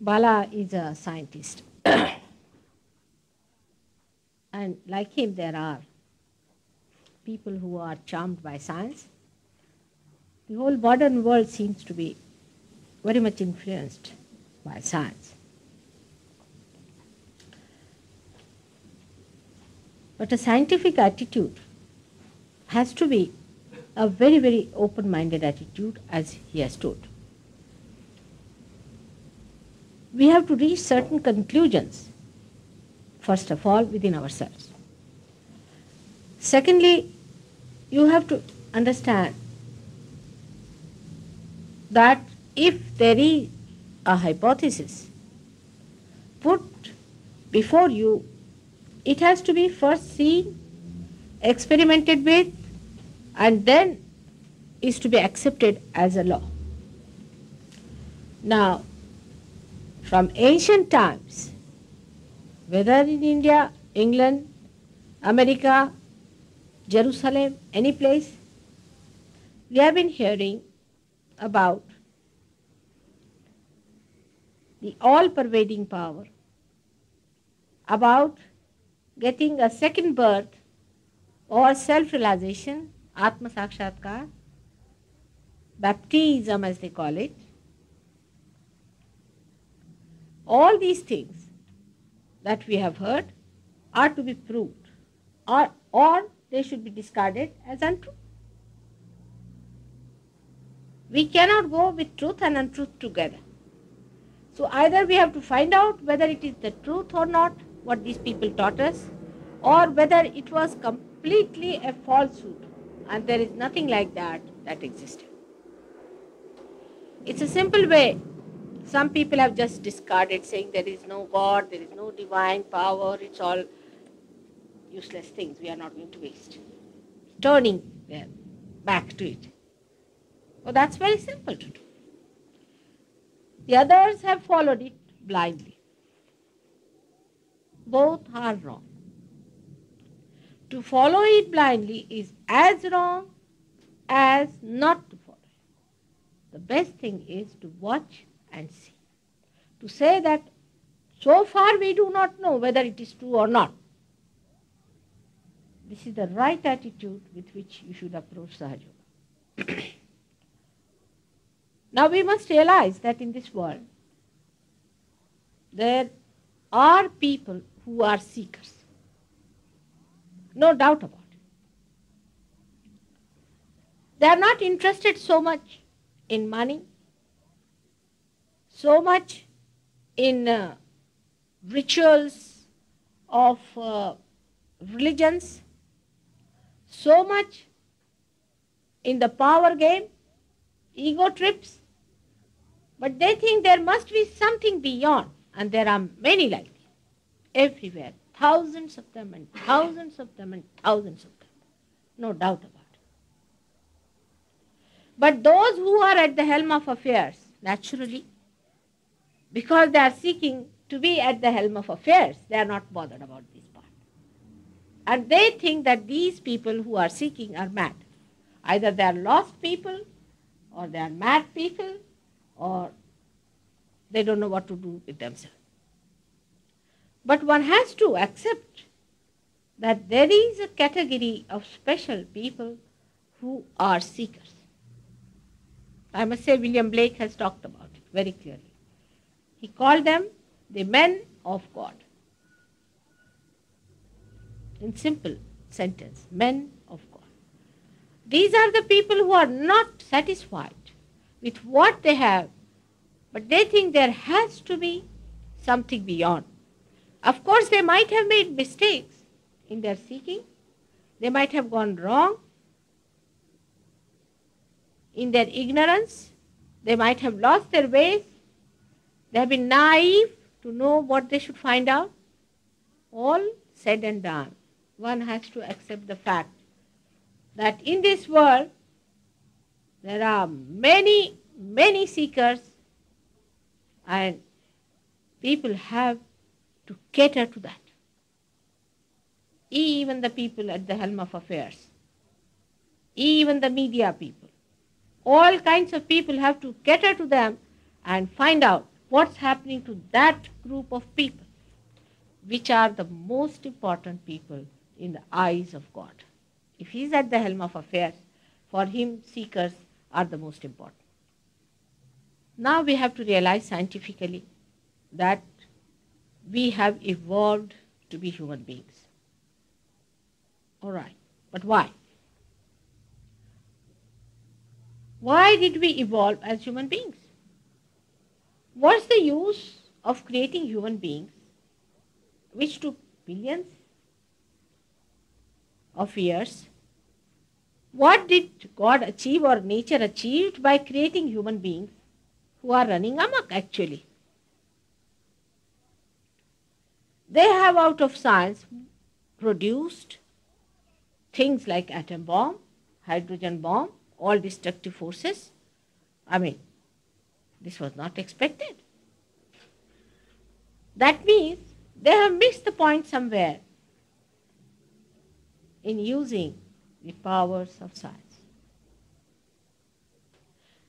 Bala is a scientist. And like him, there are people who are charmed by science. The whole modern world seems to be very much influenced by science. But a scientific attitude has to be a very, very open minded attitude, as he has told. We have to reach certain conclusions, first of all, within ourselves. Secondly, you have to understand that if there is a hypothesis put before you, it has to be first seen, experimented with, and then is to be accepted as a law. Now, from ancient times, whether in India, England, America, Jerusalem, any place, we have been hearing about the all-pervading power, about getting a second birth or self-realization, Atma Sakshatkar, baptism as they call it. All these things that we have heard are to be proved, or they should be discarded as untrue. We cannot go with truth and untruth together. So either we have to find out whether it is the truth or not, what these people taught us, or whether it was completely a falsehood and there is nothing like that existed. It's a simple way. Some people have just discarded, saying there is no God, there is no divine power, it's all useless things we are not going to waste. Turning their back to it. Well, that's very simple to do. The others have followed it blindly. Both are wrong. To follow it blindly is as wrong as not to follow it. The best thing is to watch and see. To say that so far we do not know whether it is true or not. This is the right attitude with which you should approach Sahaja Yoga. Now we must realize that in this world there are people who are seekers. No doubt about it. They are not interested so much in money, so much in rituals of religions, so much in the power game, ego trips, but they think there must be something beyond, and there are many like this, everywhere, thousands of them and thousands of them and thousands of them, no doubt about it. But those who are at the helm of affairs, naturally, because they are seeking to be at the helm of affairs, they are not bothered about this part. And they think that these people who are seeking are mad. Either they are lost people, or they are mad people, or they don't know what to do with themselves. But one has to accept that there is a category of special people who are seekers. I must say William Blake has talked about it very clearly. He called them the men of God. In simple sentence, men of God. These are the people who are not satisfied with what they have, but they think there has to be something beyond. Of course, they might have made mistakes in their seeking. They might have gone wrong in their ignorance. They might have lost their ways. They have been naive to know what they should find out. All said and done, one has to accept the fact that in this world there are many, many seekers, and people have to cater to that. Even the people at the helm of affairs, even the media people, all kinds of people have to cater to them and find out what's happening to that group of people, which are the most important people in the eyes of God. If he is at the helm of affairs, for him seekers are the most important. Now we have to realize scientifically that we have evolved to be human beings. All right, but why? Why did we evolve as human beings? What's the use of creating human beings which took billions of years? What did God achieve or nature achieved by creating human beings who are running amok actually? They have out of science produced things like atom bomb, hydrogen bomb, all destructive forces. I mean, this was not expected. That means they have missed the point somewhere in using the powers of science.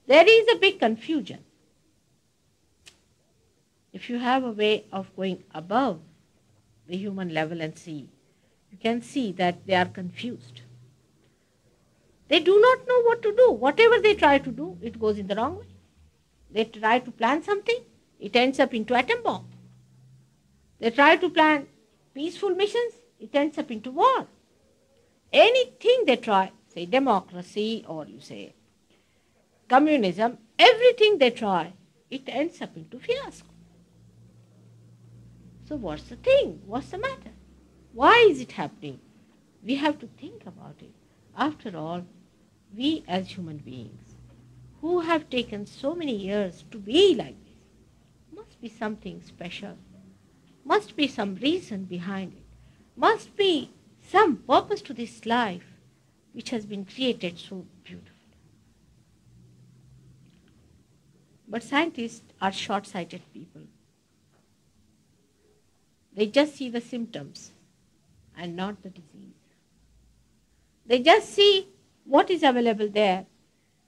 There is a big confusion. If you have a way of going above the human level and see, you can see that they are confused. They do not know what to do. Whatever they try to do, it goes in the wrong way. They try to plan something, it ends up into atom bomb. They try to plan peaceful missions, it ends up into war. Anything they try, say democracy or you say communism, everything they try, it ends up into fiasco. So what's the thing? What's the matter? Why is it happening? We have to think about it. After all, we as human beings who have taken so many years to be like this, must be something special, must be some reason behind it, must be some purpose to this life which has been created so beautifully. But scientists are short-sighted people. They just see the symptoms and not the disease. They just see what is available there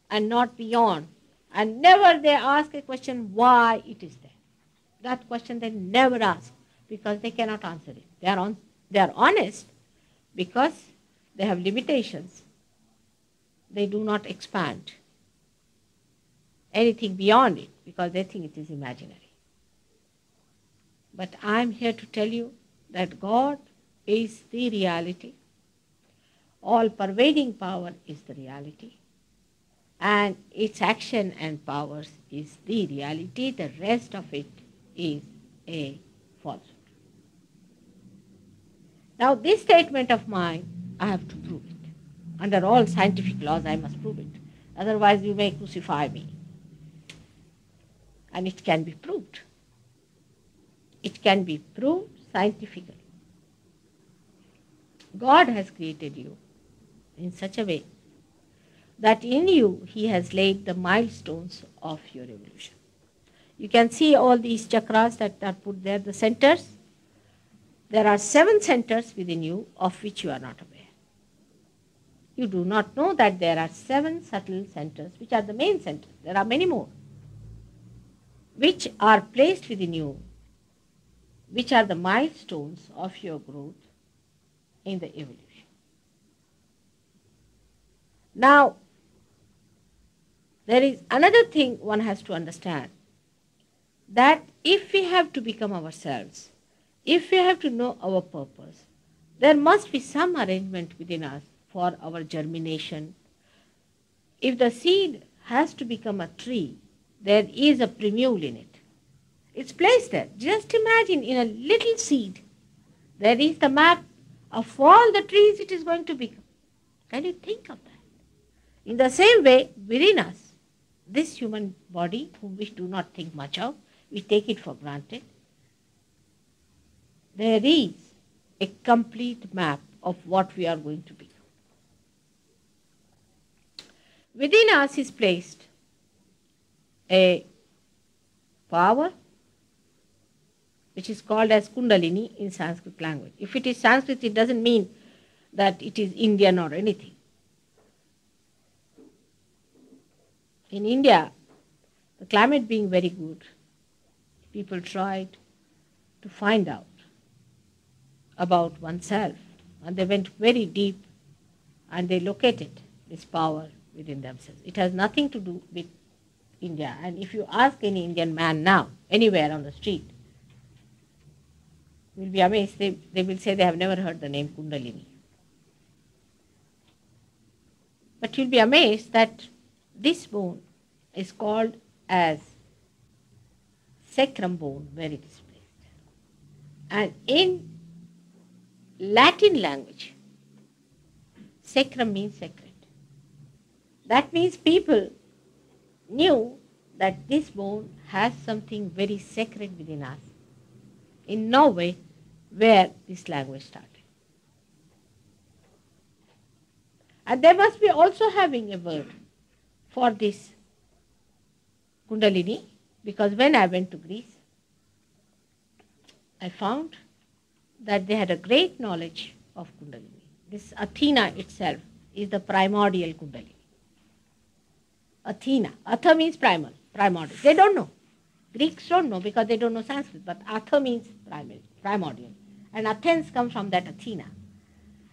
and not beyond. And never they ask a question why it is there. That question they never ask because they cannot answer it. They are honest because they have limitations. They do not expand anything beyond it because they think it is imaginary. But I am here to tell you that God is the reality. All pervading power is the reality. And its action and powers is the reality. The rest of it is a falsehood. Now this statement of mine, I have to prove it. Under all scientific laws, I must prove it. Otherwise, you may crucify me. And it can be proved. It can be proved scientifically. God has created you in such a way that in you He has laid the milestones of your evolution. You can see all these chakras that are put there, the centers. There are 7 centers within you of which you are not aware. You do not know that there are 7 subtle centers which are the main centers. There are many more which are placed within you, which are the milestones of your growth in the evolution. Now, there is another thing one has to understand, that if we have to become ourselves, if we have to know our purpose, there must be some arrangement within us for our germination. If the seed has to become a tree, there is a primule in it. It's placed there. Just imagine in a little seed, there is the map of all the trees it is going to become. Can you think of that? In the same way, within us, this human body, whom we do not think much of, we take it for granted, there is a complete map of what we are going to become. Within us is placed a power which is called as Kundalini in Sanskrit language. If it is Sanskrit, it doesn't mean that it is Indian or anything. In India, the climate being very good, people tried to find out about oneself, and they went very deep and they located this power within themselves. It has nothing to do with India. And if you ask any Indian man now, anywhere on the street, you will be amazed. They will say they have never heard the name Kundalini. But you'll be amazed that this bone is called as sacrum bone where it is placed. And in Latin language, sacrum means sacred. That means people knew that this bone has something very sacred within us. In Norway, where this language started. And they must be also having a word for this Kundalini, because when I went to Greece, I found that they had a great knowledge of Kundalini. This Athena itself is the primordial Kundalini. Athena. Atha means primal, primordial. They don't know. Greeks don't know because they don't know Sanskrit, but Atha means primordial. And Athens comes from that Athena.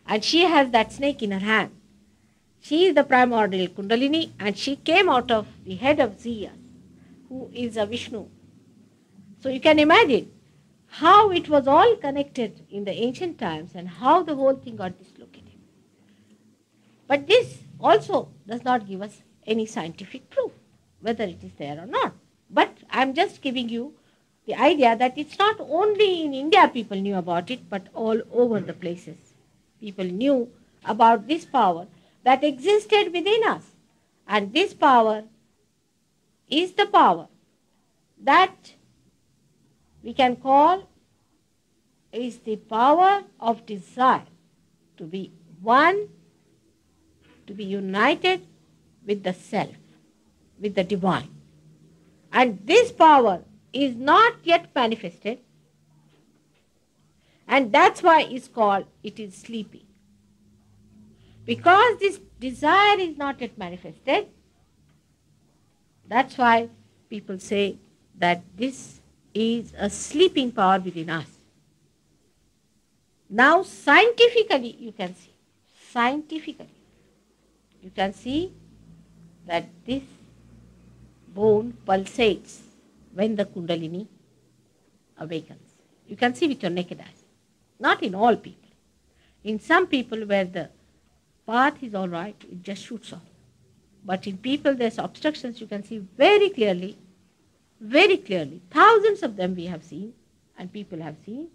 And she has that snake in her hand. She is the primordial Kundalini, and she came out of the head of Zeus, who is a Vishnu. So you can imagine how it was all connected in the ancient times and how the whole thing got dislocated. But this also does not give us any scientific proof, whether it is there or not. But I am just giving you the idea that it's not only in India people knew about it, but all over the places. People knew about this power that existed within us. And this power is the power that we can call is the power of desire to be one, to be united with the self, with the divine. And this power is not yet manifested, and that's why it's called, it is sleeping. Because this desire is not yet manifested, that's why people say that this is a sleeping power within us. Now scientifically you can see, that this bone pulsates when the Kundalini awakens. You can see with your naked eyes. Not in all people. In some people where the path is all right, it just shoots off. But in people there's obstructions, you can see very clearly, thousands of them we have seen, and people have seen,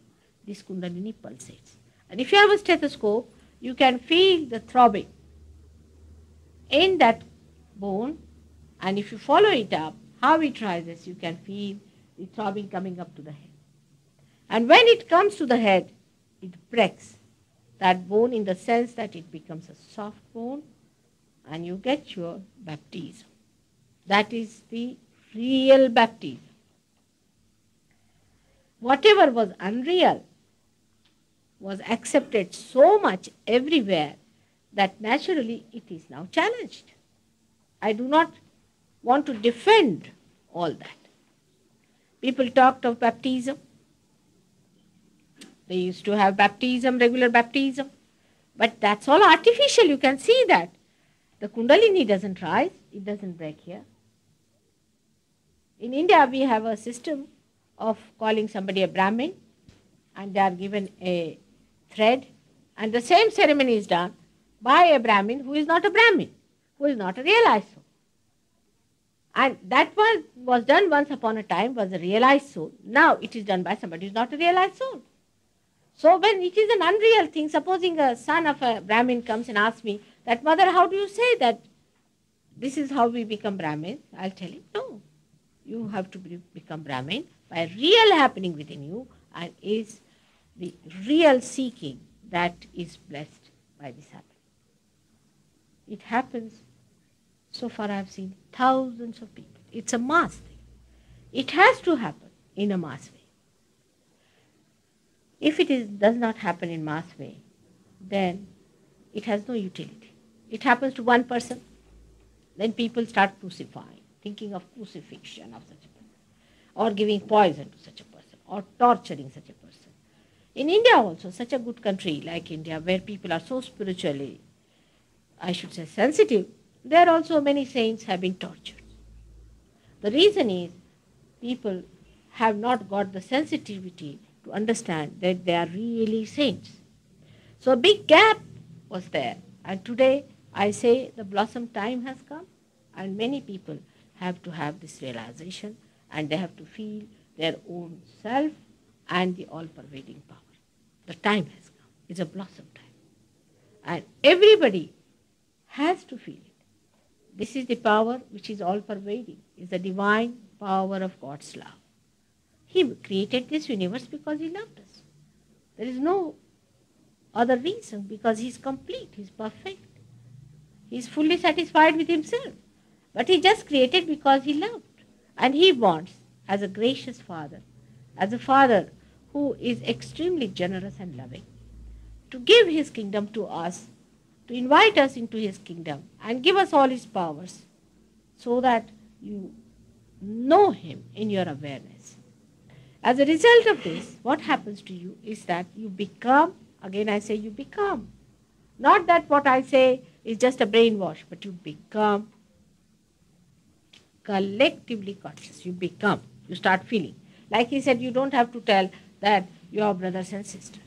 this Kundalini pulsates. And if you have a stethoscope, you can feel the throbbing in that bone, and if you follow it up, how it rises, you can feel the throbbing coming up to the head. And when it comes to the head, it breaks that bone in the sense that it becomes a soft bone, and you get your baptism. That is the real baptism. Whatever was unreal was accepted so much everywhere that naturally it is now challenged. I do not want to defend all that. People talked of baptism. They used to have baptism, regular baptism. But that's all artificial. You can see that. The Kundalini doesn't rise. It doesn't break here. In India, we have a system of calling somebody a Brahmin, and they are given a thread, and the same ceremony is done by a Brahmin who is not a Brahmin, who is not a realized soul. And that one was done once upon a time, was a realized soul. Now it is done by somebody who is not a realized soul. So when it is an unreal thing, supposing a son of a Brahmin comes and asks me that, mother, how do you say that this is how we become Brahmin? I'll tell him, no. You have to become Brahmin by real happening within you, and is the real seeking that is blessed by this happening. It happens, so far I have seen thousands of people. It's a mass thing. It has to happen in a mass way. If it does not happen in mass way, then it has no utility. It happens to one person, then people start crucifying, thinking of crucifixion of such a person. or giving poison to such a person, or torturing such a person. In India also, such a good country like India, where people are so spiritually, I should say, sensitive, there also many saints have been tortured. The reason is people have not got the sensitivity to understand that they are really saints. So a big gap was there. And today I say the blossom time has come, and many people have to have this realization, and they have to feel their own self and the all-pervading power. The time has come. It's a blossom time. And everybody has to feel it. This is the power which is all-pervading. It's the divine power of God's love. He created this universe because He loved us. There is no other reason, because He is complete, He is perfect. He is fully satisfied with Himself. But He just created because He loved. And He wants, as a gracious Father, as a Father who is extremely generous and loving, to give His kingdom to us, to invite us into His kingdom and give us all His powers, so that you know Him in your awareness. As a result of this, what happens to you is that you become, again I say you become, not that what I say is just a brainwash, but you become collectively conscious. You start feeling. Like he said, you don't have to tell that you are brothers and sisters.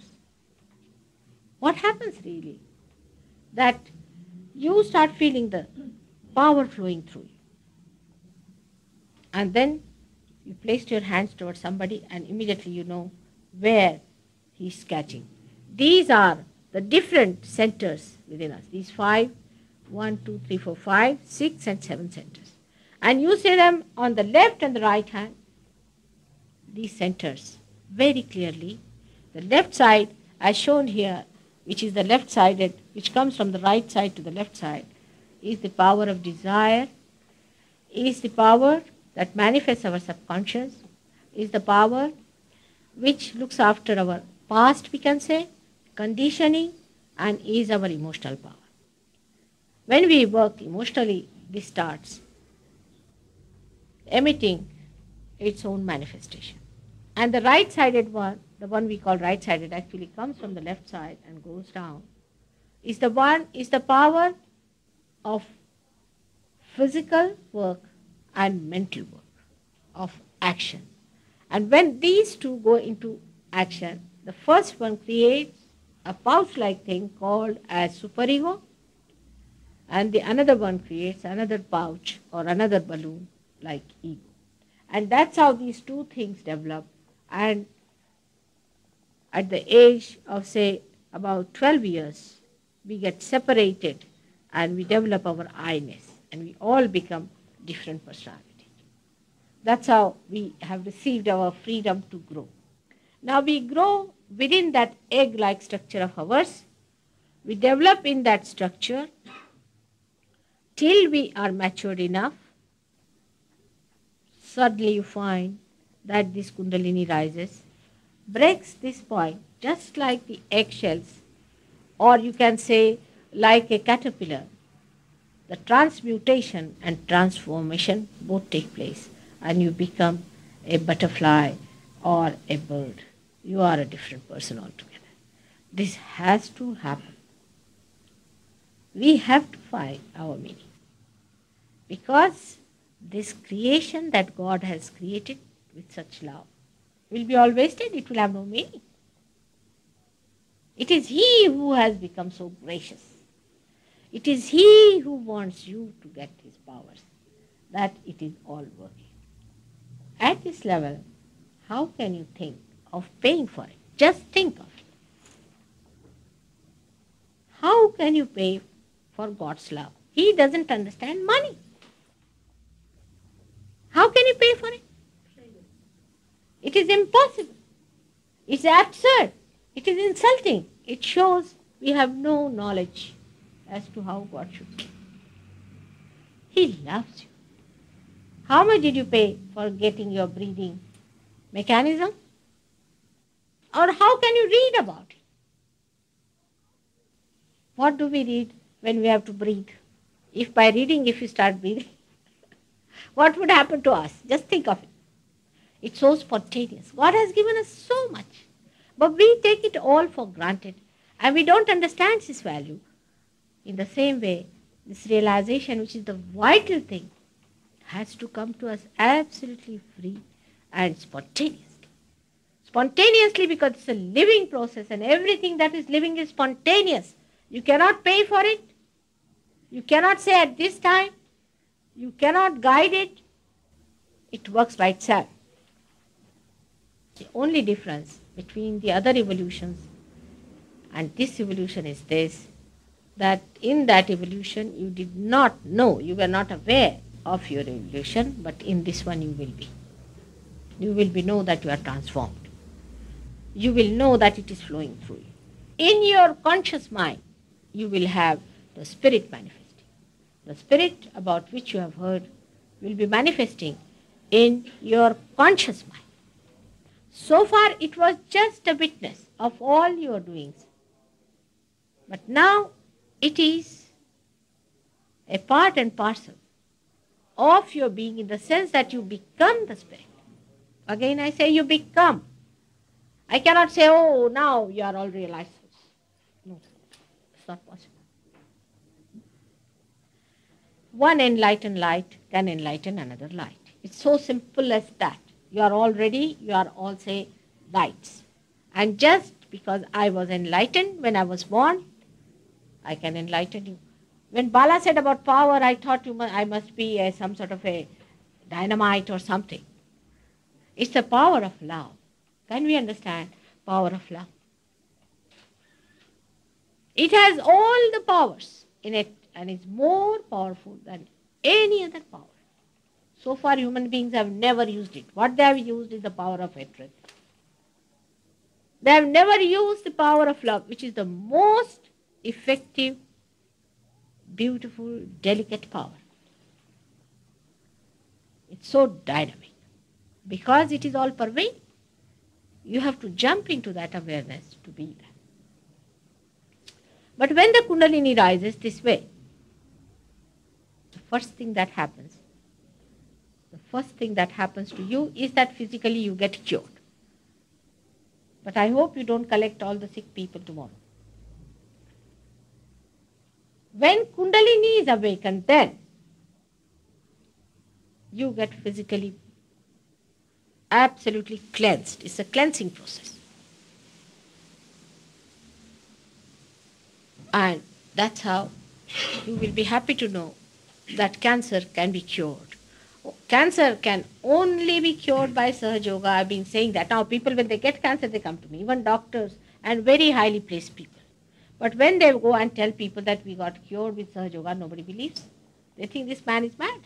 What happens really? That you start feeling the power flowing through you. And then you placed your hands towards somebody and immediately you know where he's catching. These are the different centers within us. These 5, 1, 2, 3, 4, 5, 6 and 7 centers. And you see them on the left and the right hand. These centers very clearly. The left side as shown here, which is the left-sided, which comes from the right side to the left side, is the power of desire, is the power that manifests our subconscious, is the power which looks after our past, we can say, conditioning, and is our emotional power. When we work emotionally, this starts emitting its own manifestation. And the right-sided one, the one we call right-sided, actually comes from the left side and goes down, is the power of physical work and mental work, of action. And when these two go into action, the first one creates a pouch-like thing called as superego, and the another one creates another pouch or another balloon like ego. And that's how these two things develop. And at the age of, say, about 12 years, we get separated and we develop our I-ness, and we all become different personalities. That's how we have received our freedom to grow. Now we grow within that egg-like structure of ours. We develop in that structure till we are matured enough. Suddenly you find that this Kundalini rises, breaks this point, just like the eggshells, or you can say like a caterpillar. The transmutation and transformation both take place, and you become a butterfly or a bird. You are a different person altogether. This has to happen. We have to find our meaning, because this creation that God has created with such love will be all wasted. It will have no meaning. It is He who has become so gracious. It is He who wants you to get His powers, that it is all working. At this level, how can you think of paying for it? Just think of it. How can you pay for God's love? He doesn't understand money. How can you pay for it? It is impossible. It's absurd. It is insulting. It shows we have no knowledge as to how God should be. He loves you. How much did you pay for getting your breathing mechanism? Or how can you read about it? What do we read when we have to breathe? If by reading, if you start breathing, what would happen to us? Just think of it. It's so spontaneous. God has given us so much. But we take it all for granted and we don't understand its value. In the same way, this realization, which is the vital thing, has to come to us absolutely free and spontaneously. Spontaneously because it's a living process and everything that is living is spontaneous. You cannot pay for it. You cannot say at this time. You cannot guide it. It works by itself. The only difference between the other evolutions and this evolution is this, that in that evolution you did not know, you were not aware of your evolution, but in this one you will be. You will be know that you are transformed. You will know that it is flowing through you. In your conscious mind, you will have the spirit manifesting. The spirit about which you have heard will be manifesting in your conscious mind. So far it was just a witness of all your doings. But now it is a part and parcel of your being in the sense that you become the spirit. Again I say you become. I cannot say, oh, now you are all realized. No, it's not possible. One enlightened light can enlighten another light. It's so simple as that. You are already, you are all, say, lights. And just because I was enlightened when I was born, I can enlighten you. When Bala said about power, I thought I must be some sort of a dynamite or something. It's the power of love. Can we understand power of love? It has all the powers in it and is more powerful than any other power. So far human beings have never used it. What they have used is the power of hatred. They have never used the power of love, which is the most effective, beautiful, delicate power. It's so dynamic. Because it is all pervading, you have to jump into that awareness to be that. But when the Kundalini rises this way, the first thing that happens to you is that physically you get cured. But I hope you don't collect all the sick people tomorrow. When Kundalini is awakened, then you get physically absolutely cleansed. It's a cleansing process. And that's how you will be happy to know that cancer can be cured. Cancer can only be cured by Sahaja Yoga. I've been saying that. Now people, when they get cancer, they come to me, even doctors and very highly placed people. But when they go and tell people that we got cured with Sahaja Yoga, nobody believes. They think this man is mad.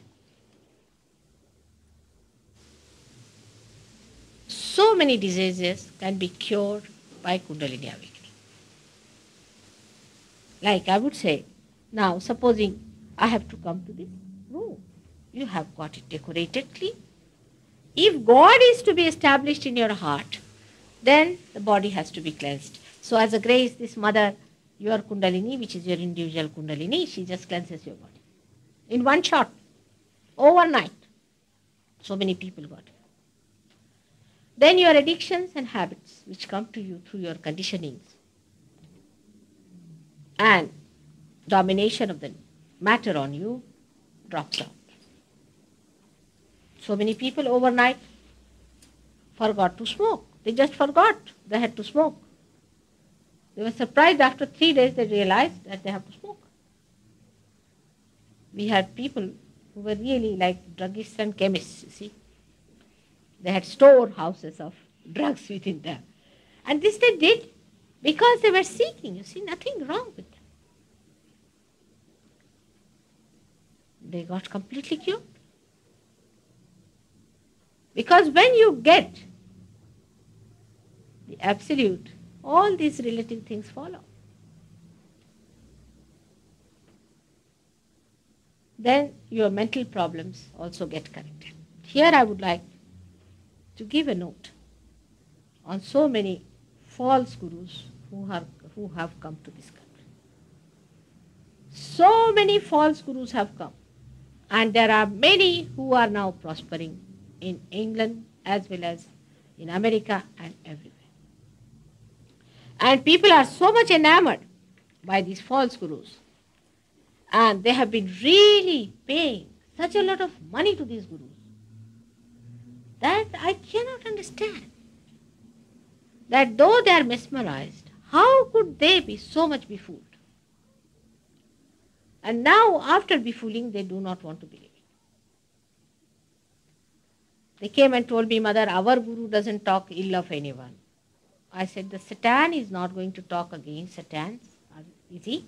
So many diseases can be cured by Kundalini awakening. Like I would say, now supposing I have to come to this room. You have got it decorated clean. If God is to be established in your heart, then the body has to be cleansed. So as a grace, this mother, your Kundalini, which is your individual Kundalini, she just cleanses your body. In one shot, overnight. So many people got it. Then your addictions and habits, which come to you through your conditionings, and domination of the matter on you drops out. So many people overnight forgot to smoke. They just forgot they had to smoke. They were surprised after 3 days they realized that they have to smoke. We had people who were really like druggists and chemists, you see. They had storehouses of drugs within them. And this they did because they were seeking, you see, nothing wrong with them. They got completely cured. Because when you get the absolute, all these relative things follow. Then your mental problems also get corrected. Here I would like to give a note on so many false gurus who have come to this country. So many false gurus have come. And there are many who are now prospering in England as well as in America and everywhere. And people are so much enamored by these false gurus. And they have been really paying such a lot of money to these gurus that I cannot understand. That though they are mesmerized, how could they be so much befooled? And now, after befooling, they do not want to believe it. They came and told me, Mother, our guru doesn't talk ill of anyone. I said, the Satan is not going to talk against Satans, is he?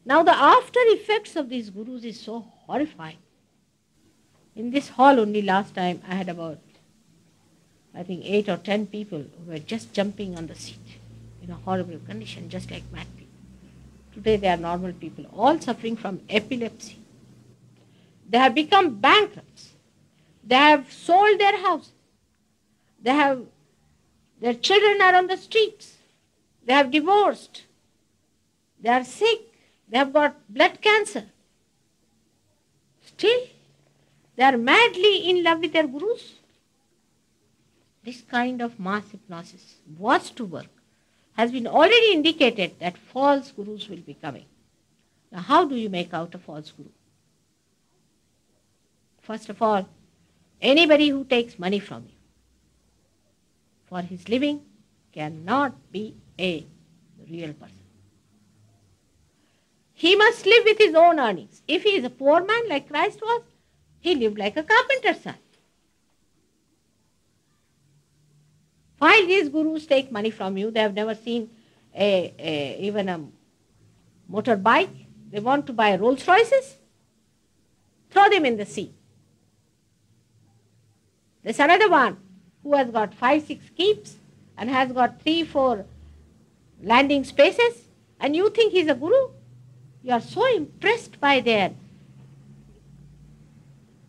Now the after effects of these gurus is so horrifying. In this hall only last time I had about, I think 8 or 10 people who were just jumping on the seat in a horrible condition, just like mad people. Today they are normal people, all suffering from epilepsy. They have become bankrupts. They have sold their house. Their children are on the streets. They have divorced. They are sick. They have got blood cancer. Still, they are madly in love with their gurus. This kind of mass hypnosis was to work. Has been already indicated that false gurus will be coming. Now, how do you make out a false guru? First of all, anybody who takes money from you for his living cannot be a real person. He must live with his own earnings. If he is a poor man like Christ was, he lived like a carpenter's son. While these gurus take money from you, they have never seen even a motorbike. They want to buy Rolls Royces. Throw them in the sea. There's another one who has got 5-6 keeps and has got 3-4 landing spaces, and you think he's a guru? You are so impressed by their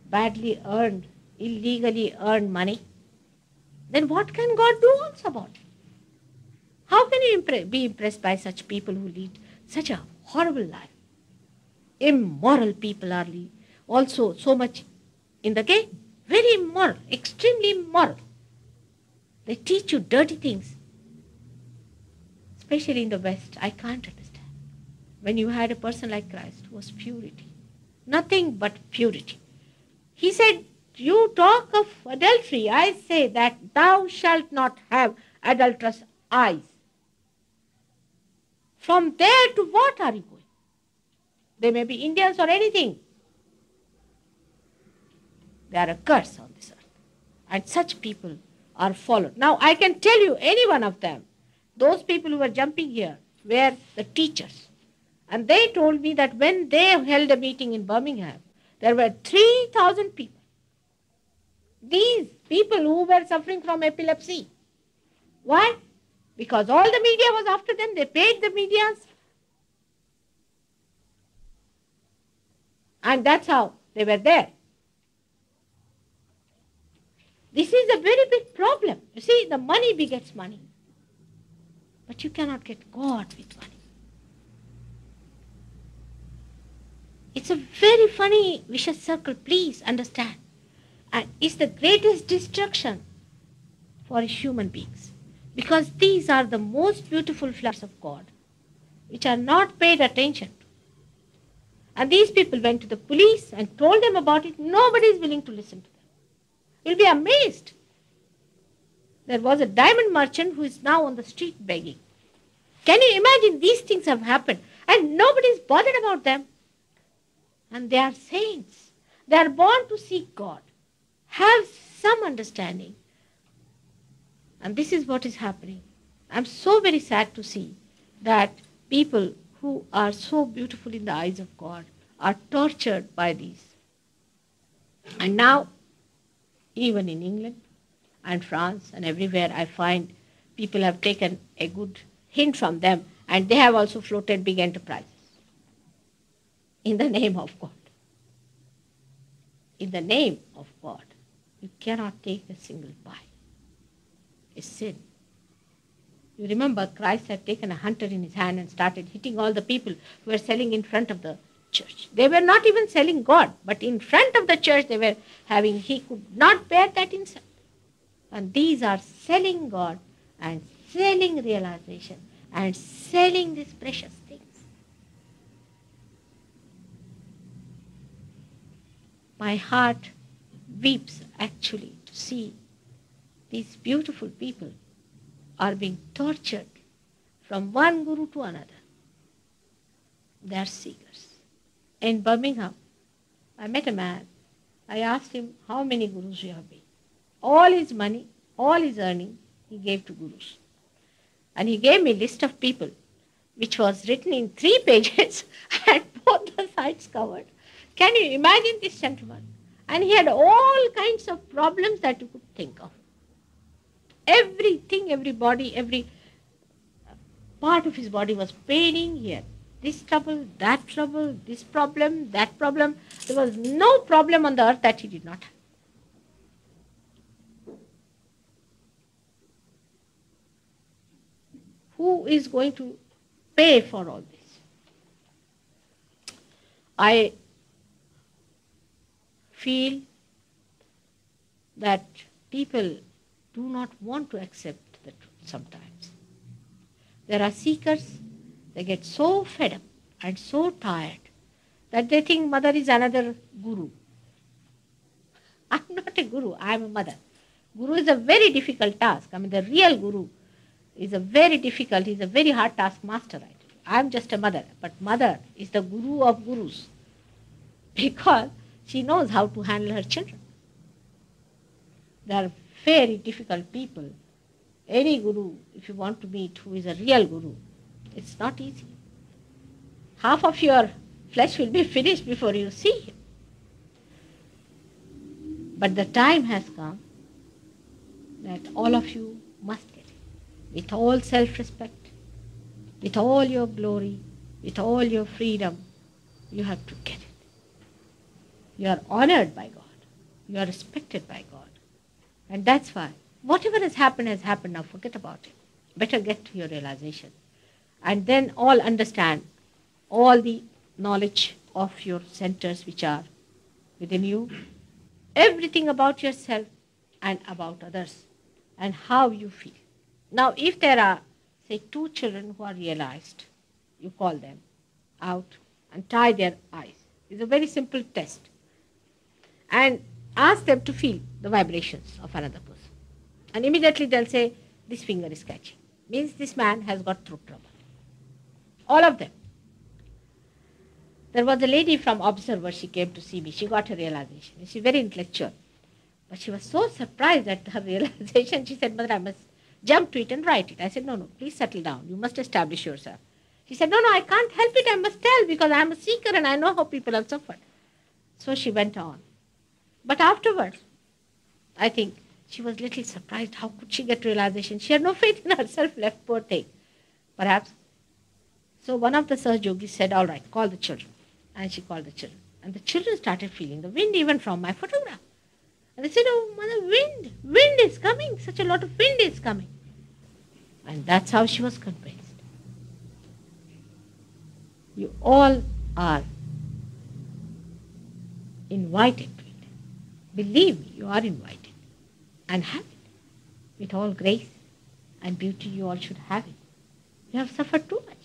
badly earned, illegally earned money. Then what can God do also about it? How can you be impressed by such people who lead such a horrible life? Immoral people are also so much in the game. Very immoral, extremely immoral. They teach you dirty things. Especially in the West, I can't understand. When you had a person like Christ who was purity. Nothing but purity. He said, you talk of adultery. I say that thou shalt not have adulterous eyes. From there to what are you going? They may be Indians or anything. They are a curse on this earth. And such people are followed. Now I can tell you, any one of them, those people who were jumping here were the teachers. And they told me that when they held a meeting in Birmingham, there were 3,000 people. These people who were suffering from epilepsy. Why? Because all the media was after them. They paid the medias. And that's how they were there. This is a very big problem. You see, the money begets money. But you cannot get God with money. It's a very funny vicious circle, please understand. And it's the greatest destruction for human beings. Because these are the most beautiful flowers of God, which are not paid attention to. And these people went to the police and told them about it. Nobody is willing to listen to them. You'll be amazed. There was a diamond merchant who is now on the street begging. Can you imagine these things have happened and nobody is bothered about them? And they are saints. They are born to seek God. Have some understanding. And this is what is happening. I'm so very sad to see that people who are so beautiful in the eyes of God are tortured by these. And now, even in England and France and everywhere, I find people have taken a good hint from them, and they have also floated big enterprises in the name of God. In the name of God, you cannot take a single bite. It's sin. You remember Christ had taken a hunter in his hand and started hitting all the people who were selling in front of the church. They were not even selling God, but in front of the church they were having, he could not bear that insult. And these are selling God and selling realization and selling these precious things. My heart weeps actually to see these beautiful people are being tortured from one guru to another. They are seekers. In Birmingham, I met a man. I asked him how many gurus you have been. All his money, all his earning, he gave to gurus. And he gave me a list of people, which was written in 3 pages and both the sides covered. Can you imagine this gentleman? And he had all kinds of problems that you could think of. Everything, every body, every part of his body was paining. He had this trouble, that trouble, this problem, that problem. There was no problem on the earth that he did not have. Who is going to pay for all this? I feel that people do not want to accept the truth sometimes. There are seekers, they get so fed up and so tired that they think mother is another guru. I'm not a guru, I'm a mother. Guru is a very difficult task. I mean, the real guru is a very difficult, is a very hard taskmaster. I'm just a mother, but mother is the guru of gurus because she knows how to handle her children. They are very difficult people. Any guru, if you want to meet who is a real guru, it's not easy. Half of your flesh will be finished before you see him. But the time has come that all of you must get it. With all self-respect, with all your glory, with all your freedom, you have to get it. You are honored by God. You are respected by God. And that's why whatever has happened now. Forget about it. Better get to your realization. And then all understand all the knowledge of your centers which are within you, everything about yourself and about others, and how you feel. Now, if there are, say, 2 children who are realized, you call them out and tie their eyes. It's a very simple test. And ask them to feel the vibrations of another person. And immediately they'll say, this finger is catching. Means this man has got throat trouble. All of them. There was a lady from Observer, she came to see me. She got a realization. She's very intellectual. But she was so surprised at her realization. She said, Mother, I must jump to it and write it. I said, no, please settle down. You must establish yourself. She said, no, I can't help it. I must tell because I am a seeker and I know how people have suffered. So she went on. But afterwards, I think she was a little surprised. How could she get realization? She had no faith in herself left, poor thing. Perhaps. So one of the Sahajogis said, all right, call the children. And she called the children. And the children started feeling the wind even from my photograph. And they said, oh, mother, wind is coming. Such a lot of wind is coming. And that's how she was convinced. You all are invited to it. Believe me, you are invited. And have it. With all grace and beauty, you all should have it. You have suffered too much.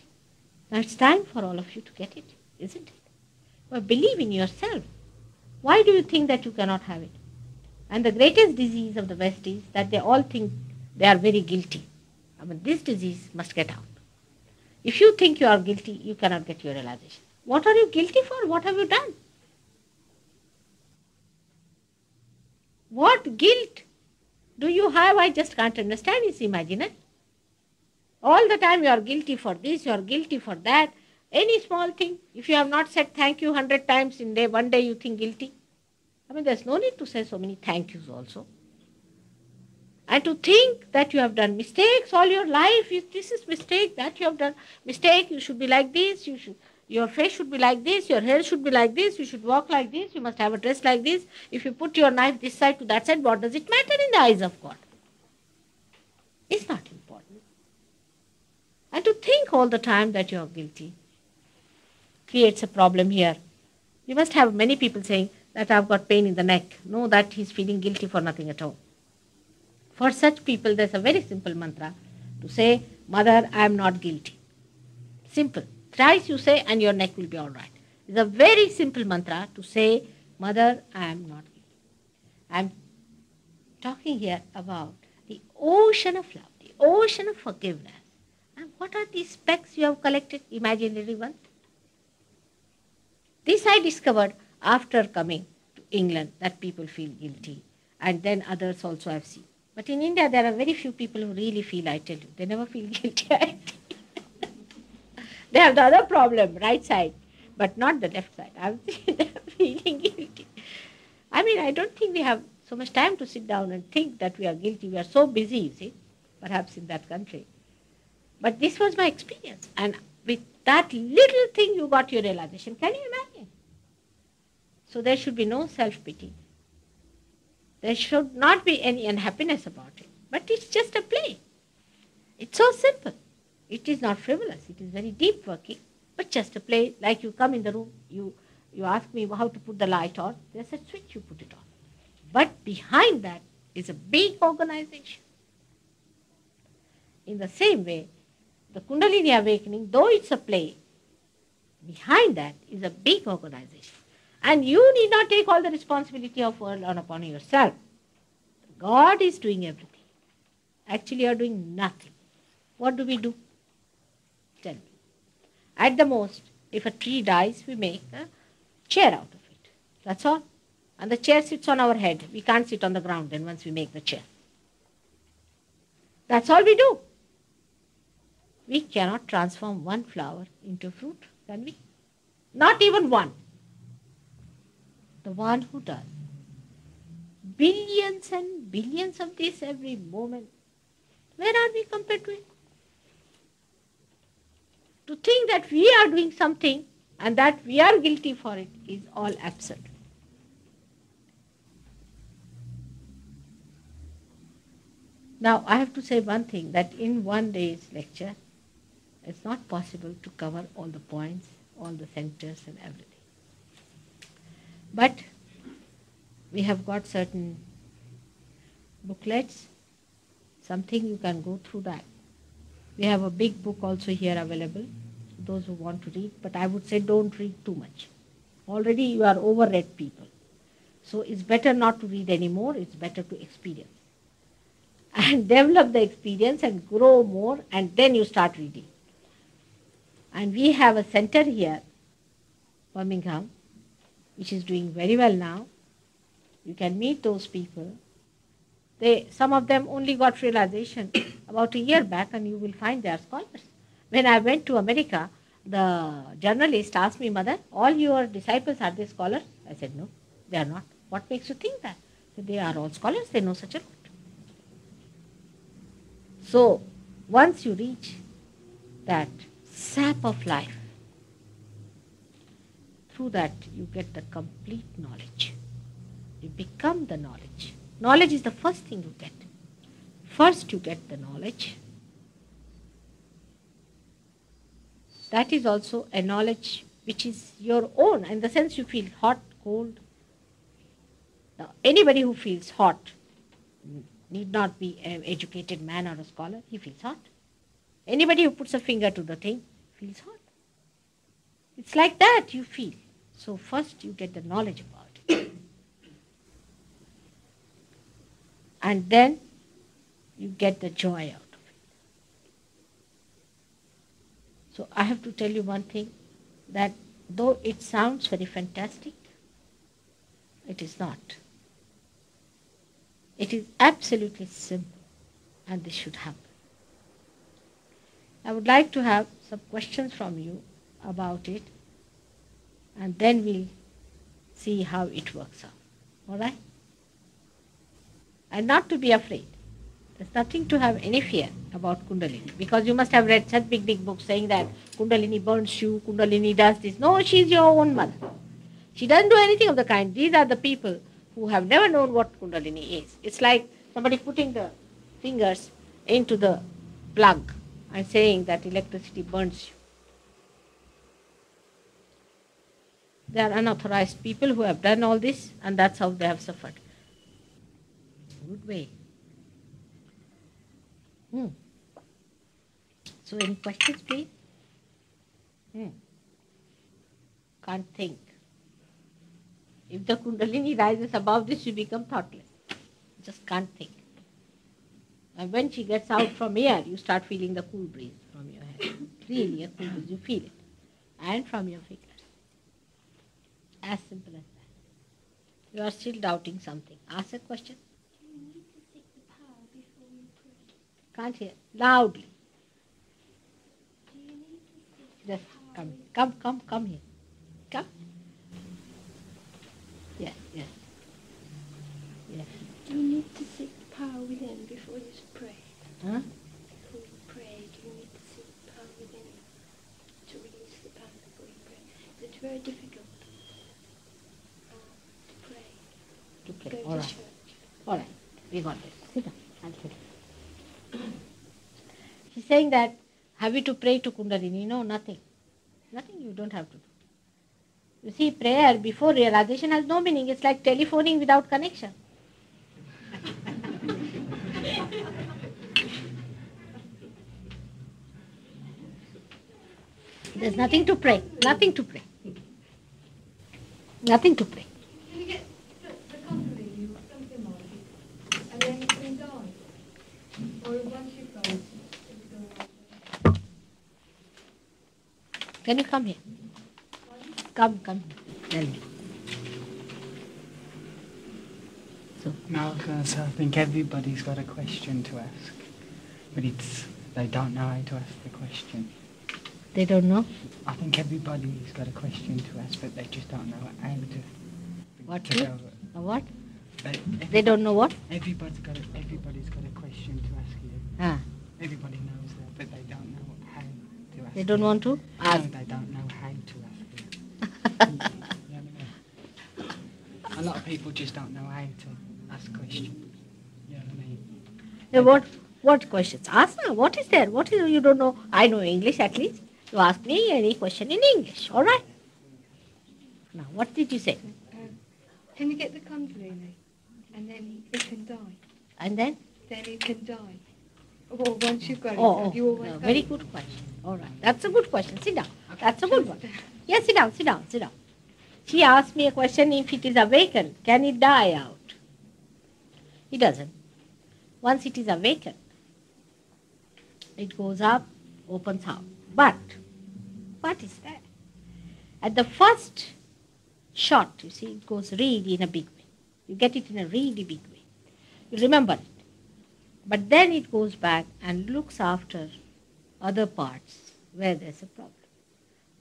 Now it's time for all of you to get it, isn't it? But believe in yourself. Why do you think that you cannot have it? And the greatest disease of the West is that they all think they are very guilty. I mean, this disease must get out. If you think you are guilty, you cannot get your realization. What are you guilty for? What have you done? What guilt do you have? I just can't understand. It's imaginary. All the time you are guilty for this, you are guilty for that. Any small thing, if you have not said thank you 100 times in day, one day you think guilty. I mean, there's no need to say so many thank yous also. And to think that you have done mistakes all your life, this is mistake, that you have done mistake, you should be like this, your face should be like this, your hair should be like this, you should walk like this, you must have a dress like this. If you put your knife this side to that side, what does it matter in the eyes of God? It's not important. And to think all the time that you are guilty. creates a problem here. You must have many people saying that I've got pain in the neck. No, that he's feeling guilty for nothing at all. For such people, there's a very simple mantra to say, Mother, I am not guilty. Simple. Thrice you say and your neck will be all right. It's a very simple mantra to say, Mother, I am not guilty. I'm talking here about the ocean of love, the ocean of forgiveness. And what are these specks you have collected, imaginary ones? This I discovered after coming to England, that people feel guilty. And then others also I've seen. But in India, there are very few people who really feel, I tell you. They never feel guilty. They have the other problem, right side, but not the left side. I've seen them feeling guilty. I mean, I don't think we have so much time to sit down and think that we are guilty. We are so busy, you see, perhaps in that country. But this was my experience. And with that little thing, you got your realization. Can you imagine? So there should be no self-pity. There should not be any unhappiness about it. But it's just a play. It's so simple. It is not frivolous. It is very deep working, but just a play. Like you come in the room, you ask me how to put the light on. There's a switch, you put it on. But behind that is a big organization. In the same way, the Kundalini awakening, though it's a play, behind that is a big organization. And you need not take all the responsibility of world on upon yourself. God is doing everything. Actually, you are doing nothing. What do we do? Tell me. At the most, if a tree dies, we make a chair out of it. That's all. And the chair sits on our head. We can't sit on the ground then once we make the chair. That's all we do. We cannot transform one flower into fruit, can we? Not even one. The one who does. Billions and billions of this every moment. Where are we compared to it? To think that we are doing something and that we are guilty for it is all absurd. Now, I have to say one thing, that in one day's lecture, it's not possible to cover all the points, all the centers and everything. But we have got certain booklets, something you can go through that. We have a big book also here available, those who want to read, but I would say don't read too much. Already you are overread people. So it's better not to read anymore, it's better to experience. And develop the experience and grow more, and then you start reading. And we have a center here, Birmingham, which is doing very well now. You can meet those people. Some of them only got realization about a year back, and you will find they are scholars. When I went to America, the journalist asked me, Mother, all your disciples, are they scholars? I said, no, they are not. What makes you think that? So they are all scholars, they know such a lot. So, once you reach that sap of life, through that you get the complete knowledge. You become the knowledge. Knowledge is the first thing you get. First you get the knowledge. That is also a knowledge which is your own, in the sense you feel hot, cold. Now, anybody who feels hot need not be an educated man or a scholar, he feels hot. Anybody who puts a finger to the thing feels hot. It's like that you feel. So first you get the knowledge about it. And then you get the joy out of it. So I have to tell you one thing, that though it sounds very fantastic, it is not. It is absolutely simple, and this should happen. I would like to have some questions from you about it, and then we'll see how it works out. All right? And not to be afraid. There's nothing to have any fear about Kundalini, because you must have read such big books saying that Kundalini burns you, Kundalini does this. No, she's your own mother. She doesn't do anything of the kind. These are the people who have never known what Kundalini is. It's like somebody putting the fingers into the plug and saying that electricity burns you. They are unauthorized people who have done all this, and that's how they have suffered. Good way. So any questions, please? Can't think. If the Kundalini rises above this, you become thoughtless. Just can't think. And when she gets out from here, you start feeling the cool breeze from your head. Really a cool breeze, you feel it. And from your fingers. As simple as that. You are still doubting something. Ask a question. Do you need to seek the power before you pray? Can't hear. Loudly. Do you need to seek the Just power? come here. Come. Yes. Do you need to seek the power within before you pray? Huh? Before you pray, do you need to seek the power within you to release the power before you pray? It's very difficult to pray. To pray. Go All to right. church. All right. We got this. Sit down. I'll sit down. She's saying that, have you to pray to Kundalini? No, nothing. Nothing you don't have to do. You see, prayer before realization has no meaning. It's like telephoning without connection. There's nothing to pray. Nothing to pray. Nothing to pray. Can you get the Kundalini or something like it, and then you can die? Or once you've gone, it's going to Can you come here? Come. Tell me. So, No, I was going to say, I think everybody's got a question to ask, but they don't know how to ask the question. they don't know I think everybody's got a question to ask, but they just don't know how to. what to to. go. What? They- They don't know what? Everybody's got a question to ask you. Ah, Everybody knows that, but they don't know how to ask. they don't you. want to ask. No, they don't know how to ask you. You know what I mean? A lot of people just don't know how to ask questions. You know what I mean? Yeah, what questions? Ask now. What is there? What is you don't know? I know English at least. You ask me any question in English. All right. Now, what did you say? Can you get the Kundalini, and then it can die? And then? Then it can die. Or once you've got it, Oh, have you always no, got very it? good question. All right. That's a good question. Sit down. That's a good one. Yes, sit down. She asked me a question, if it is awakened, can it die out? It doesn't. Once it is awakened, it goes up, opens out. But, what is that? At the first shot, you see, it goes really in a big way. You get it in a really big way. You remember it. But then it goes back and looks after other parts where there's a problem.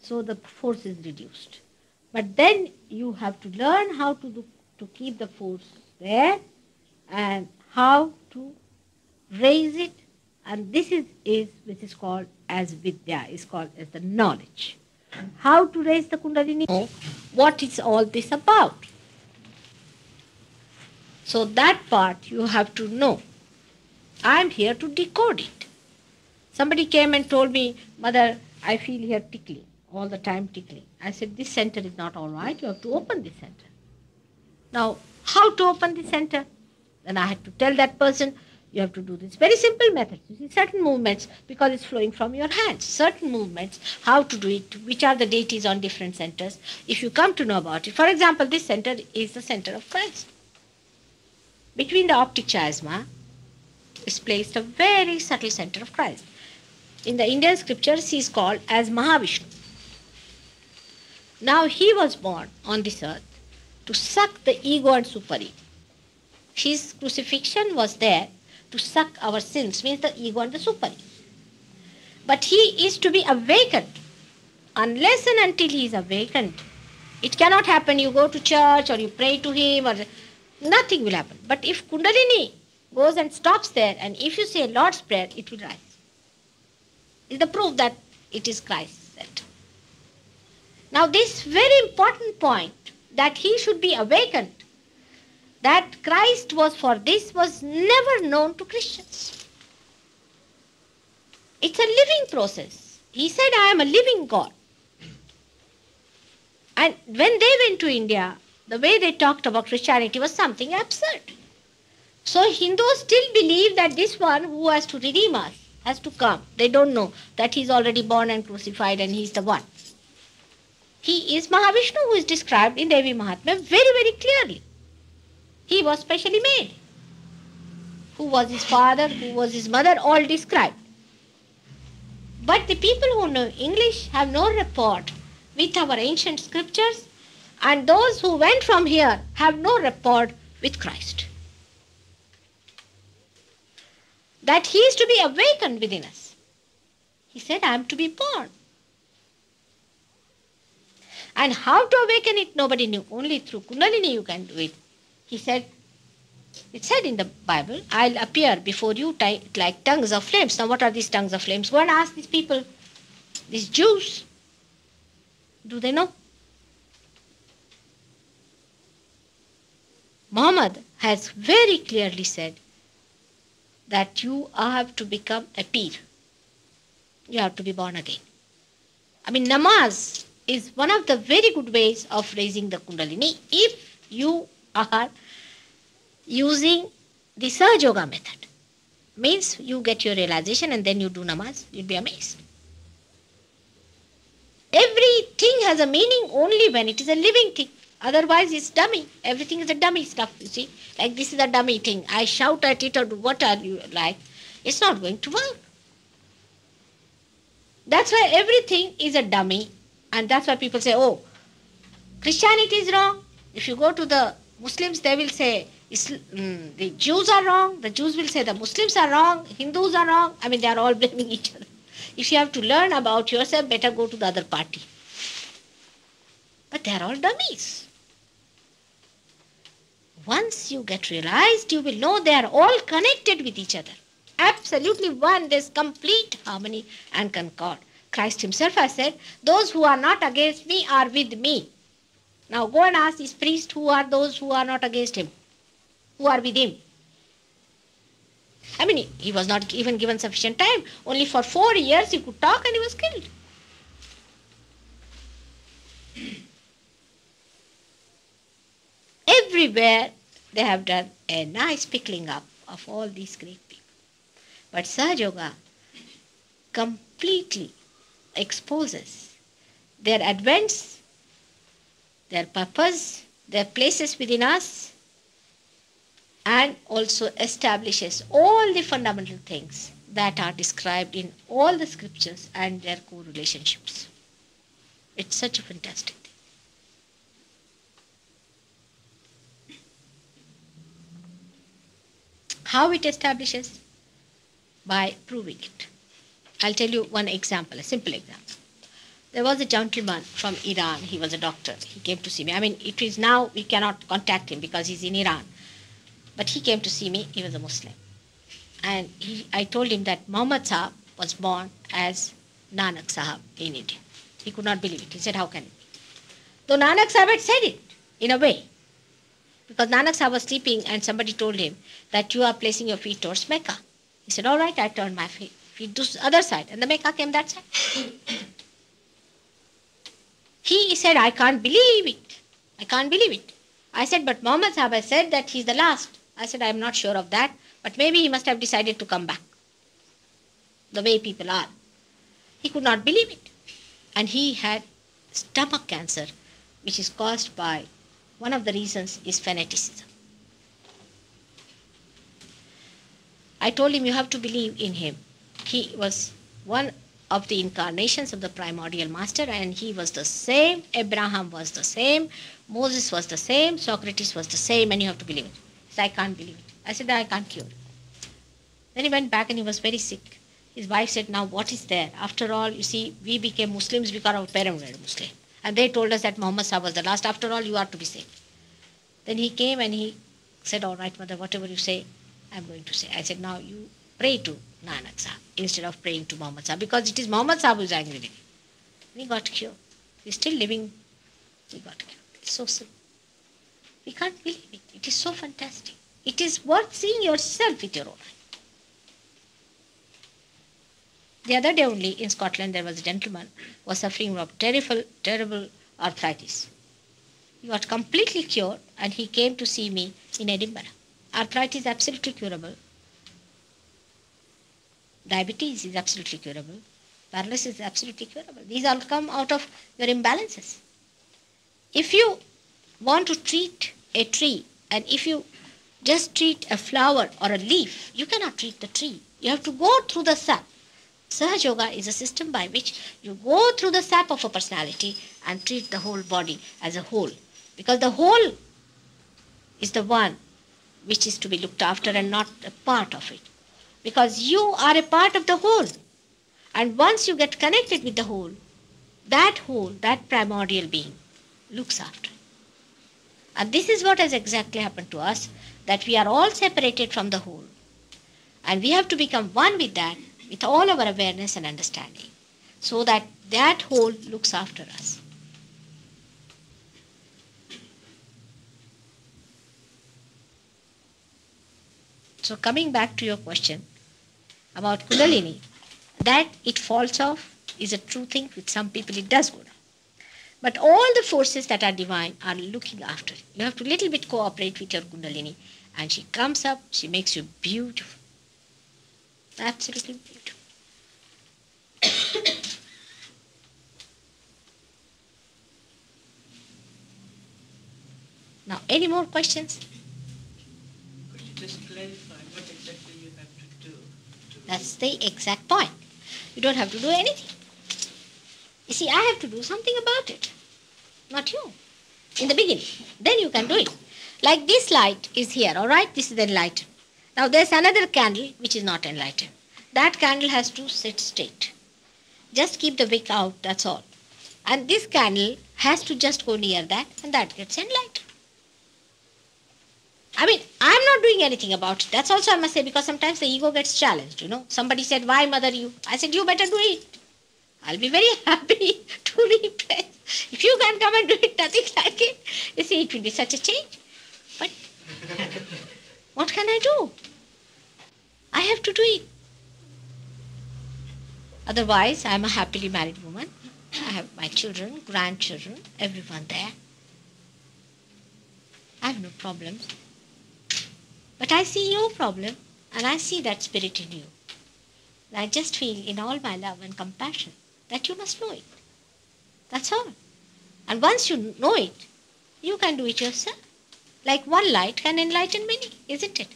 So the force is reduced. But then you have to learn how to keep the force there and how to raise it. And this is which is called as Vidya, is called as the knowledge. How to raise the Kundalini? What is all this about? So that part you have to know. I am here to decode it. Somebody came and told me, Mother, I feel here tickling, all the time tickling. I said, this center is not all right, you have to open this center. Now, how to open the center? Then I had to tell that person, you have to do this very simple method. You see, certain movements, because it's flowing from your hands, certain movements, how to do it, which are the deities on different centers, if you come to know about it. For example, this center is the center of Christ. Between the optic chiasma is placed a very subtle center of Christ. In the Indian scriptures, he is called as Mahavishnu. Now, he was born on this earth to suck the ego and super-ego. His crucifixion was there to suck our sins, means the ego and the super-ego. But he is to be awakened. Unless and until he is awakened, it cannot happen. You go to church or you pray to him, or nothing will happen. But if Kundalini goes and stops there, and if you say Lord's Prayer, it will rise. Is the proof that it is Christ sent. Now this very important point, that he should be awakened, that Christ was for this, was never known to Christians. It's a living process. He said, I am a living God. And when they went to India, the way they talked about Christianity was something absurd. So Hindus still believe that this one who has to redeem us has to come. They don't know that he's already born and crucified and he's the one. He is Mahavishnu, who is described in Devi Mahatmya very, very clearly. He was specially made. Who was his father, who was his mother, all described. But the people who know English have no rapport with our ancient scriptures, and those who went from here have no rapport with Christ. That he is to be awakened within us. He said, I am to be born. And how to awaken it, nobody knew. Only through Kundalini you can do it. He said, it said in the Bible, I'll appear before you like tongues of flames. Now what are these tongues of flames? Go and ask these people, these Jews. Do they know? Muhammad has very clearly said that you have to become a peer. You have to be born again. I mean, namaz is one of the very good ways of raising the Kundalini if you are using the Sahaja Yoga method. Means you get your realization and then you do namaz. You'll be amazed. Everything has a meaning only when it is a living thing. Otherwise it's dummy. Everything is a dummy stuff, you see. Like this is a dummy thing. I shout at it or do what are you like. It's not going to work. That's why everything is a dummy. And that's why people say, oh, Christianity is wrong. If you go to the Muslims, they will say the Jews are wrong. The Jews will say the Muslims are wrong. Hindus are wrong. I mean, they are all blaming each other. If you have to learn about yourself, better go to the other party. But they are all dummies. Once you get realized, you will know they are all connected with each other. Absolutely one. There's complete harmony and concord. Christ himself has said, those who are not against me are with me. Now go and ask these priests who are those who are not against him, who are with him. I mean, he was not even given sufficient time. Only for 4 years he could talk and he was killed. Everywhere they have done a nice pickling up of all these great people. But Sahaja Yoga completely exposes their advents, their purpose, their places within us, and also establishes all the fundamental things that are described in all the scriptures and their co-relationships. It's such a fantastic thing. How it establishes? By proving it. I'll tell you one example, a simple example. There was a gentleman from Iran. He was a doctor. He came to see me. I mean, it is now we cannot contact him because he's in Iran. But he came to see me. He was a Muslim. And I told him that Muhammad Sahab was born as Nanak Sahab in India. He could not believe it. He said, how can it be? Though Nanak Sahab had said it in a way. Because Nanak Sahab was sleeping and somebody told him that you are placing your feet towards Mecca. He said, all right, I turned my feet to the other side. And the Mecca came that side. He said, I can't believe it. I can't believe it. I said, but Muhammad Sahab has said that he's the last. I said, I'm not sure of that. But maybe he must have decided to come back. The way people are. He could not believe it. And he had stomach cancer, which is caused by, one of the reasons is fanaticism. I told him, you have to believe in him. He was one of the incarnations of the primordial master, and he was the same. Abraham was the same. Moses was the same. Socrates was the same, and you have to believe it. He said, I can't believe it. I said, I can't cure it. Then he went back and he was very sick. His wife said, now what is there? After all, you see, we became Muslims because our parents were Muslim. And they told us that Muhammad Sahib was the last. After all, you are to be saved. Then he came and he said, all right, mother, whatever you say, I'm going to say. I said, now you pray to Nanak Sahib instead of praying to Muhammad Sahib, because it is Muhammad Sahib who is angry with him. He got cured. He's still living. He got cured. It's so simple. We can't believe it. It is so fantastic. It is worth seeing yourself with your own eyes. The other day only in Scotland there was a gentleman who was suffering from terrible arthritis. He got completely cured and he came to see me in Edinburgh. Arthritis is absolutely curable. Diabetes is absolutely curable. Paralysis is absolutely curable. These all come out of your imbalances. If you want to treat a tree and if you just treat a flower or a leaf, you cannot treat the tree. You have to go through the sap. Sahaja Yoga is a system by which you go through the sap of a personality and treat the whole body as a whole. Because the whole is the one which is to be looked after and not a part of it. Because you are a part of the whole. And once you get connected with the whole, that primordial being looks after it. And this is what has exactly happened to us, that we are all separated from the whole. And we have to become one with that, with all our awareness and understanding, so that that whole looks after us. So coming back to your question about Kundalini, that it falls off is a true thing. With some people it does go down. But all the forces that are divine are looking after it. You have to little bit cooperate with your Kundalini and she comes up, she makes you beautiful. Absolutely beautiful. Now, any more questions? Could you just clarify what exactly you have to do? That's the exact point. You don't have to do anything. You see, I have to do something about it, not you, in the beginning. Then you can do it. Like this light is here, all right? This is enlightened. Now there's another candle which is not enlightened. That candle has to sit straight. Just keep the wick out, that's all. And this candle has to just go near that and that gets enlightened. I mean, I'm not doing anything about it. That's also I must say, because sometimes the ego gets challenged, you know. Somebody said, why mother you? I said, you better do it. I'll be very happy to replace. If you can come and do it, nothing like it. You see, it will be such a change. But what can I do? I have to do it. Otherwise, I'm a happily married woman. I have my children, grandchildren, everyone there. I have no problems. But I see your problem and I see that spirit in you. And I just feel in all my love and compassion that you must know it. That's all. And once you know it, you can do it yourself. Like one light can enlighten many, isn't it?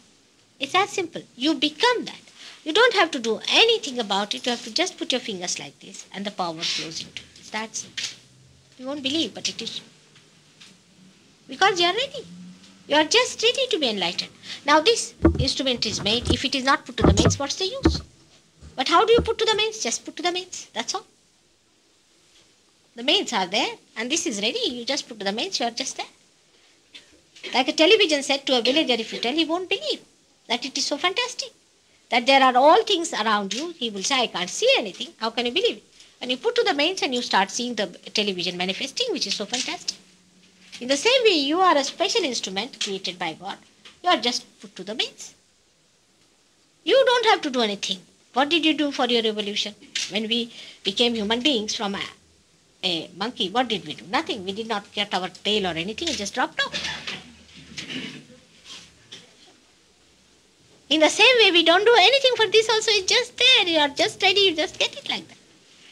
It's as simple. You become that. You don't have to do anything about it. You have to just put your fingers like this and the power flows into it. It's that simple. You won't believe, but it is. Because you are ready. You are just ready to be enlightened. Now this instrument is made. If it is not put to the mains, what's the use? But how do you put to the mains? Just put to the mains. That's all. The mains are there and this is ready. You just put to the mains. You are just there. Like a television set to a villager, if you tell, he won't believe that it is so fantastic. That there are all things around you. He will say, I can't see anything. How can you believe it? And you put to the mains and you start seeing the television manifesting, which is so fantastic. In the same way, you are a special instrument created by God. You are just put to the mains. You don't have to do anything. What did you do for your evolution? When we became human beings from a monkey, what did we do? Nothing. We did not cut our tail or anything. It just dropped off. In the same way, we don't do anything for this also. It's just there. You are just ready. You just get it like that.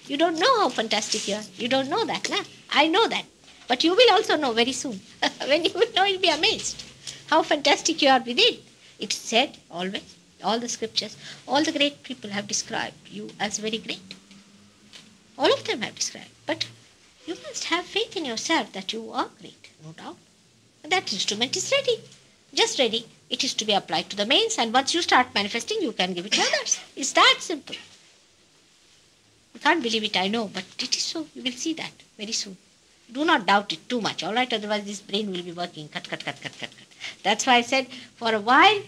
You don't know how fantastic you are. You don't know that. Nah? I know that. But you will also know very soon. When you will know, you'll be amazed how fantastic you are within. It's said always, all the scriptures, all the great people have described you as very great. All of them have described. But you must have faith in yourself that you are great, no doubt. And that instrument is ready. Just ready. It is to be applied to the mains. And once you start manifesting, you can give it to others. It's that simple. You can't believe it, I know. But it is so. You will see that very soon. Do not doubt it too much, all right? Otherwise, this brain will be working. Cut. That's why I said, for a while,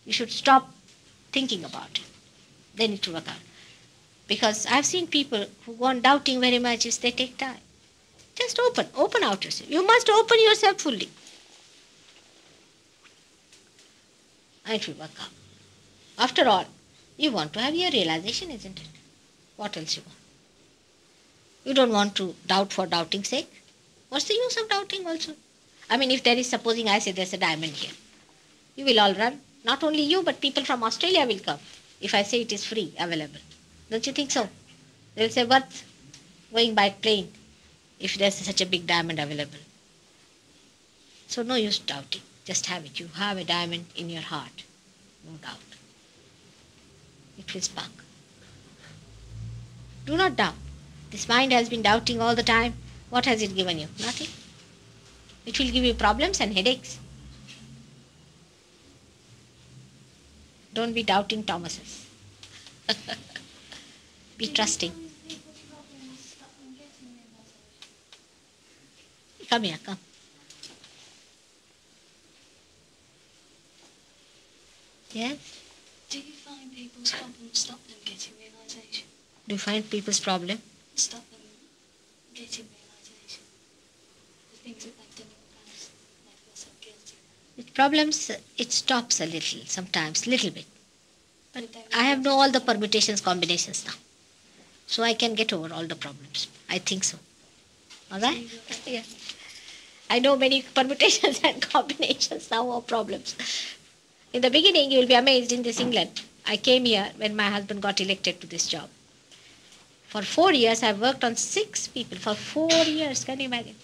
you should stop thinking about it. Then it will work out. Because I've seen people who go on doubting very much if they take time. Just open out yourself. You must open yourself fully. And it will work out. After all, you want to have your realization, isn't it? What else you want? You don't want to doubt for doubting's sake. What's the use of doubting also? I mean, if there is, supposing I say there's a diamond here, you will all run. Not only you, but people from Australia will come if I say it is free, available. Don't you think so? They'll say, worth going by plane if there's such a big diamond available. So no use doubting. Just have it. You have a diamond in your heart. No doubt. It will spark. Do not doubt. This mind has been doubting all the time. What has it given you? Nothing. It will give you problems and headaches. Don't be doubting Thomases. Be trusting. Come here, come. Yes? Do you find people's problems stop them getting realisation? Do you find people's problem? Stop them getting realisation? The things that they've done in the past, they feel so guilty. With problems, it stops a little, sometimes, little bit. But Would they I have realise- know all the permutations, combinations now. So I can get over all the problems. I think so. All right? Yeah. I know many permutations and combinations now of problems. In the beginning, you will be amazed in this England. I came here when my husband got elected to this job. For 4 years, I've worked on 6 people. For 4 years, can you imagine?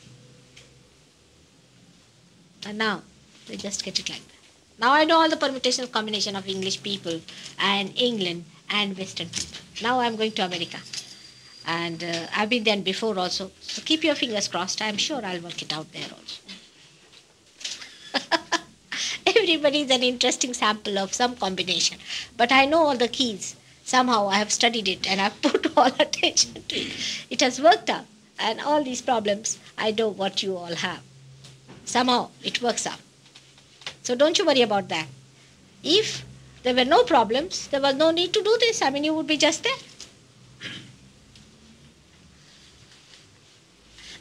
And now, they just get it like that. Now I know all the permutations, combination of English people and England and Western people. Now I'm going to America. And I've been there before also. So keep your fingers crossed. I'm sure I'll work it out there also. Everybody is an interesting sample of some combination. But I know all the keys. Somehow I have studied it and I've put all attention to it. It has worked out. And all these problems, I know what you all have. Somehow it works out. So don't you worry about that. If there were no problems, there was no need to do this. I mean, you would be just there.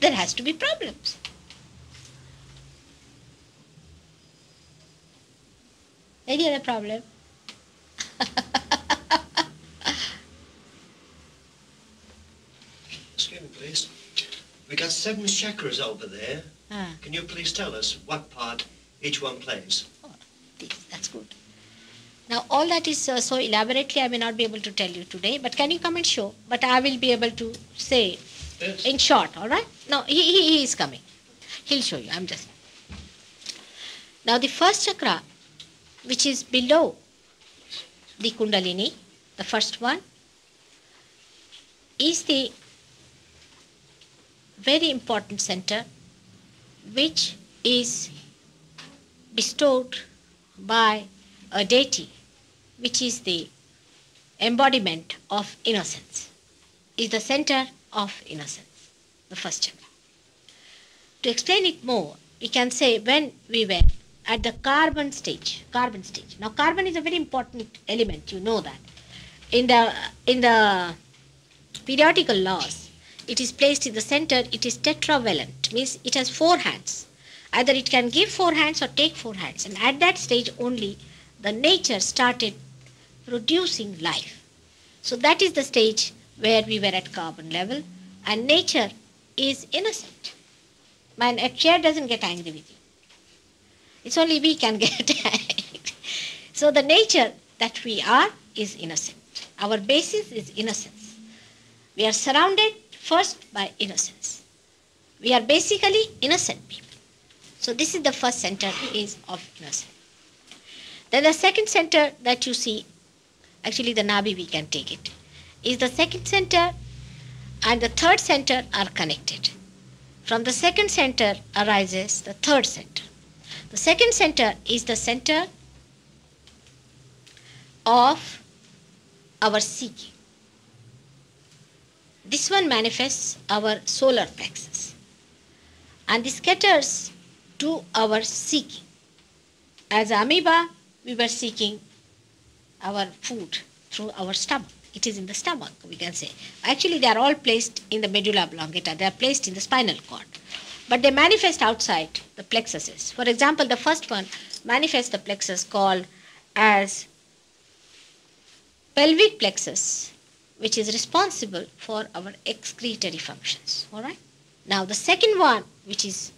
There has to be problems. Any other problem? Excuse me, please. We got 7 chakras over there. Ah, Can you please tell us what part each one plays? that's good. Now, all that is so elaborately I may not be able to tell you today, but can you come and show? But I will be able to say Yes. in short, all right? No, he is coming. He'll show you. I'm just. Now, the first chakra, which is below the Kundalini, the first one, is the very important center which is bestowed by a deity, which is the embodiment of innocence, is the center of innocence, the first chakra. To explain it more, we can say when we were at the carbon stage. Now, carbon is a very important element, you know that. In the periodical laws, it is placed in the center, it is tetravalent, means it has 4 hands. Either it can give 4 hands or take 4 hands. And at that stage only, the nature started producing life. So that is the stage where we were at carbon level. And nature is innocent. Man, a chair doesn't get angry with you. It's only we can get angry. So the nature that we are is innocent. Our basis is innocence. We are surrounded first by innocence. We are basically innocent people. So this is the first center is of innocence. Then the second center that you see, actually the Nabi we can take it, is the second center and the third center are connected. From the second center arises the third center. The second center is the center of our seeking. This one manifests our solar plexus. And this caters to our seeking. As amoeba, we were seeking our food through our stomach. It is in the stomach, we can say. Actually, they are all placed in the medulla oblongata. They are placed in the spinal cord. But they manifest outside the plexuses. For example, the first one manifests the plexus called as pelvic plexus, which is responsible for our excretory functions. All right. Now the second one, which is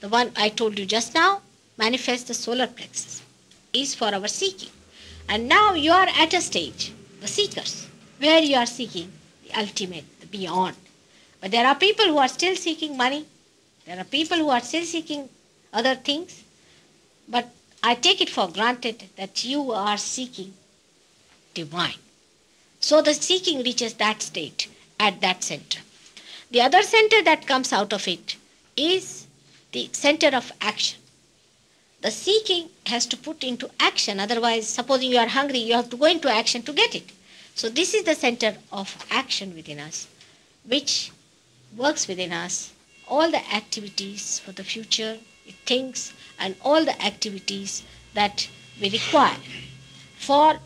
the one I told you just now, manifests the solar plexus, is for our seeking. And now you are at a stage, the seekers, where you are seeking the ultimate, the beyond. But there are people who are still seeking money. There are people who are still seeking other things. But I take it for granted that you are seeking divine. So the seeking reaches that state at that center. The other center that comes out of it is the center of action. The seeking has to put into action. Otherwise, supposing you are hungry, you have to go into action to get it. So this is the center of action within us, which works within us all the activities for the future, it thinks, and all the activities that we require for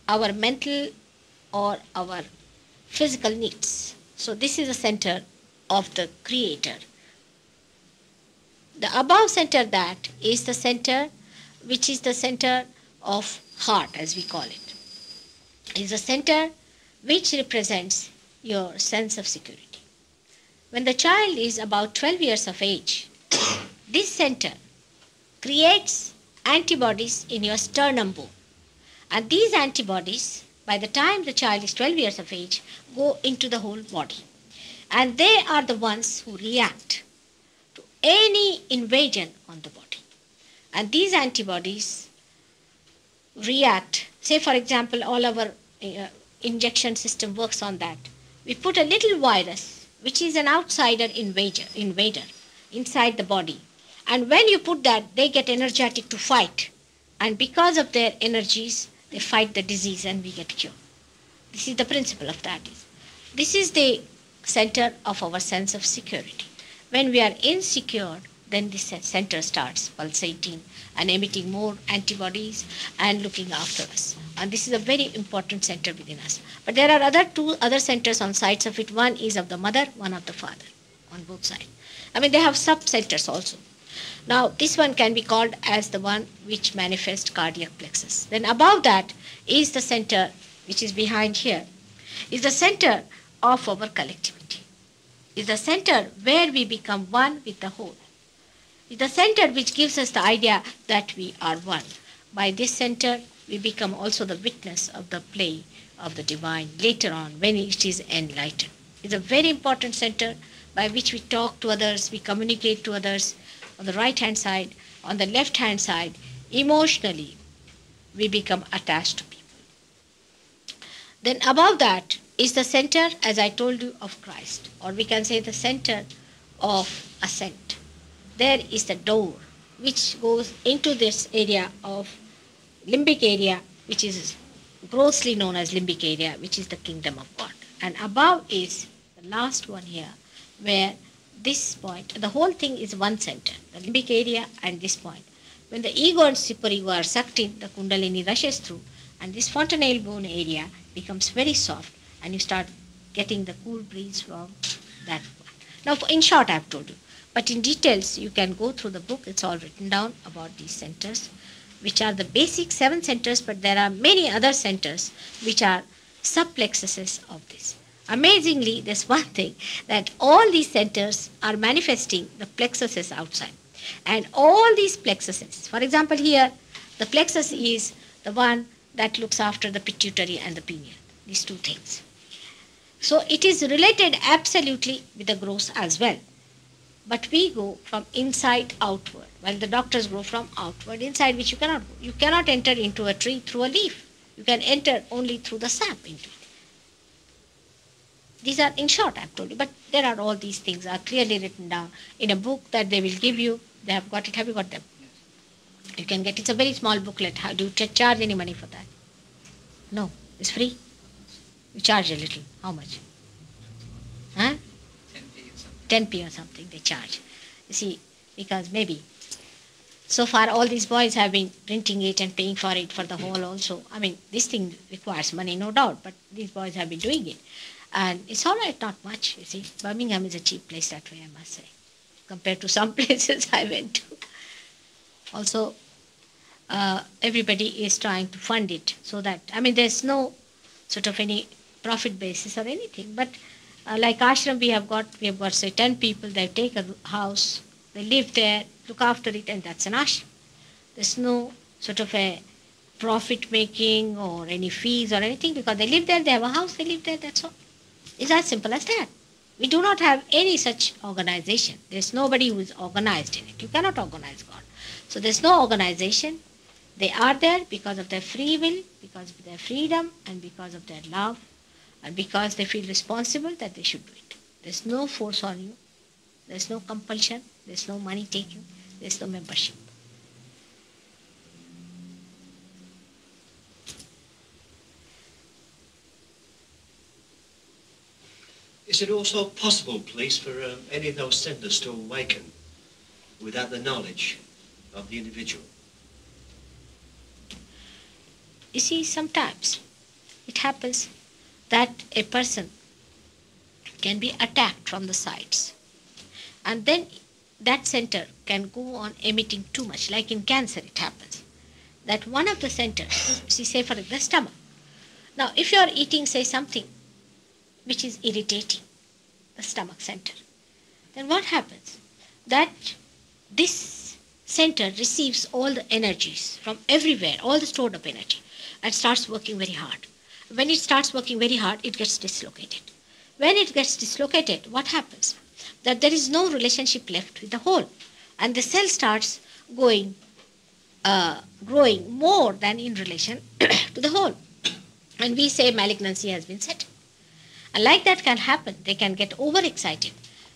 our mental or our physical needs. So this is the center of the Creator. The above center, that is the center which is the center of heart, as we call it. It is a center which represents your sense of security. When the child is about 12 years of age, this center creates antibodies in your sternum bone. And these antibodies, by the time the child is 12 years of age, go into the whole body. And they are the ones who react to any invasion on the body. And these antibodies react, say for example, all our injection system works on that. We put a little virus, which is an outsider invader inside the body. And when you put that, they get energetic to fight. And because of their energies, they fight the disease and we get cured. This is the principle of that. This is the center of our sense of security. When we are insecure, then this center starts pulsating and emitting more antibodies and looking after us. And this is a very important center within us. But there are two other centers on sides of it. One is of the mother, one of the father, on both sides. I mean, they have sub-centers also. Now, this one can be called as the one which manifests cardiac plexus. Then above that is the center, which is behind here, is the center of our collectivity. Is the center where we become one with the whole. Is the center which gives us the idea that we are one. By this center, we become also the witness of the play of the divine later on when it is enlightened. It's a very important center by which we talk to others, we communicate to others. On the right hand side, on the left hand side, emotionally, we become attached to people. Then above that is the center, as I told you, of Christ, or we can say the center of ascent. There is the door which goes into this area of limbic area, which is grossly known as limbic area, which is the kingdom of God. And above is the last one here, where this point, the whole thing is one center, the limbic area and this point. When the ego and superego are sucked in, the kundalini rushes through, and this fontanelle bone area becomes very soft, and you start getting the cool breeze from that point. Now, in short, I have told you. But in details, you can go through the book. It's all written down about these centers, which are the basic 7 centers, but there are many other centers which are subplexuses of this. Amazingly, there's one thing, that all these centers are manifesting the plexuses outside. And all these plexuses, for example here, the plexus is the one that looks after the pituitary and the pineal, these two things. So it is related absolutely with the gross as well. But we go from inside outward, while the doctors go from outward inside, which you cannot go. You cannot enter into a tree through a leaf. You can enter only through the sap into it. These are, in short, I've told you, but there are all these things are clearly written down in a book that they will give you. They have got it. Have you got them? Yes. You can get, it's a very small booklet. How do you charge any money for that? No, it's free. You charge a little. How much? Huh? 10p or something they charge. You see, because maybe so far all these boys have been printing it and paying for it for the whole also. I mean, this thing requires money, no doubt, but these boys have been doing it. And it's all right, not much, you see. Birmingham is a cheap place that way, I must say, compared to some places I went to. Also, everybody is trying to fund it so that, I mean, there's no sort of any profit basis or anything. But like ashram, we have got say 10 people, they take a house, they live there, look after it, and that's an ashram. There's no sort of a profit making or any fees or anything, because they live there, they have a house, they live there, that's all. It's as simple as that. We do not have any such organization. There's nobody who is organized in it. You cannot organize God. So there's no organization. They are there because of their free will, because of their freedom, and because of their love, and because they feel responsible that they should do it. There's no force on you. There's no compulsion. There's no money taking. There's no membership. Is it also possible, please, for any of those centres to awaken without the knowledge of the individual? You see, sometimes it happens that a person can be attacked from the sides, and then that center can go on emitting too much. Like in cancer, it happens that one of the centers, see, say for the stomach. Now, if you are eating, say, something which is irritating the stomach center, then what happens? That this center receives all the energies from everywhere, all the stored up energy, and starts working very hard. When it starts working very hard, it gets dislocated. When it gets dislocated, what happens? That there is no relationship left with the whole, and the cell starts growing more than in relation to the whole. And we say malignancy has been set. And like that can happen, they can get overexcited.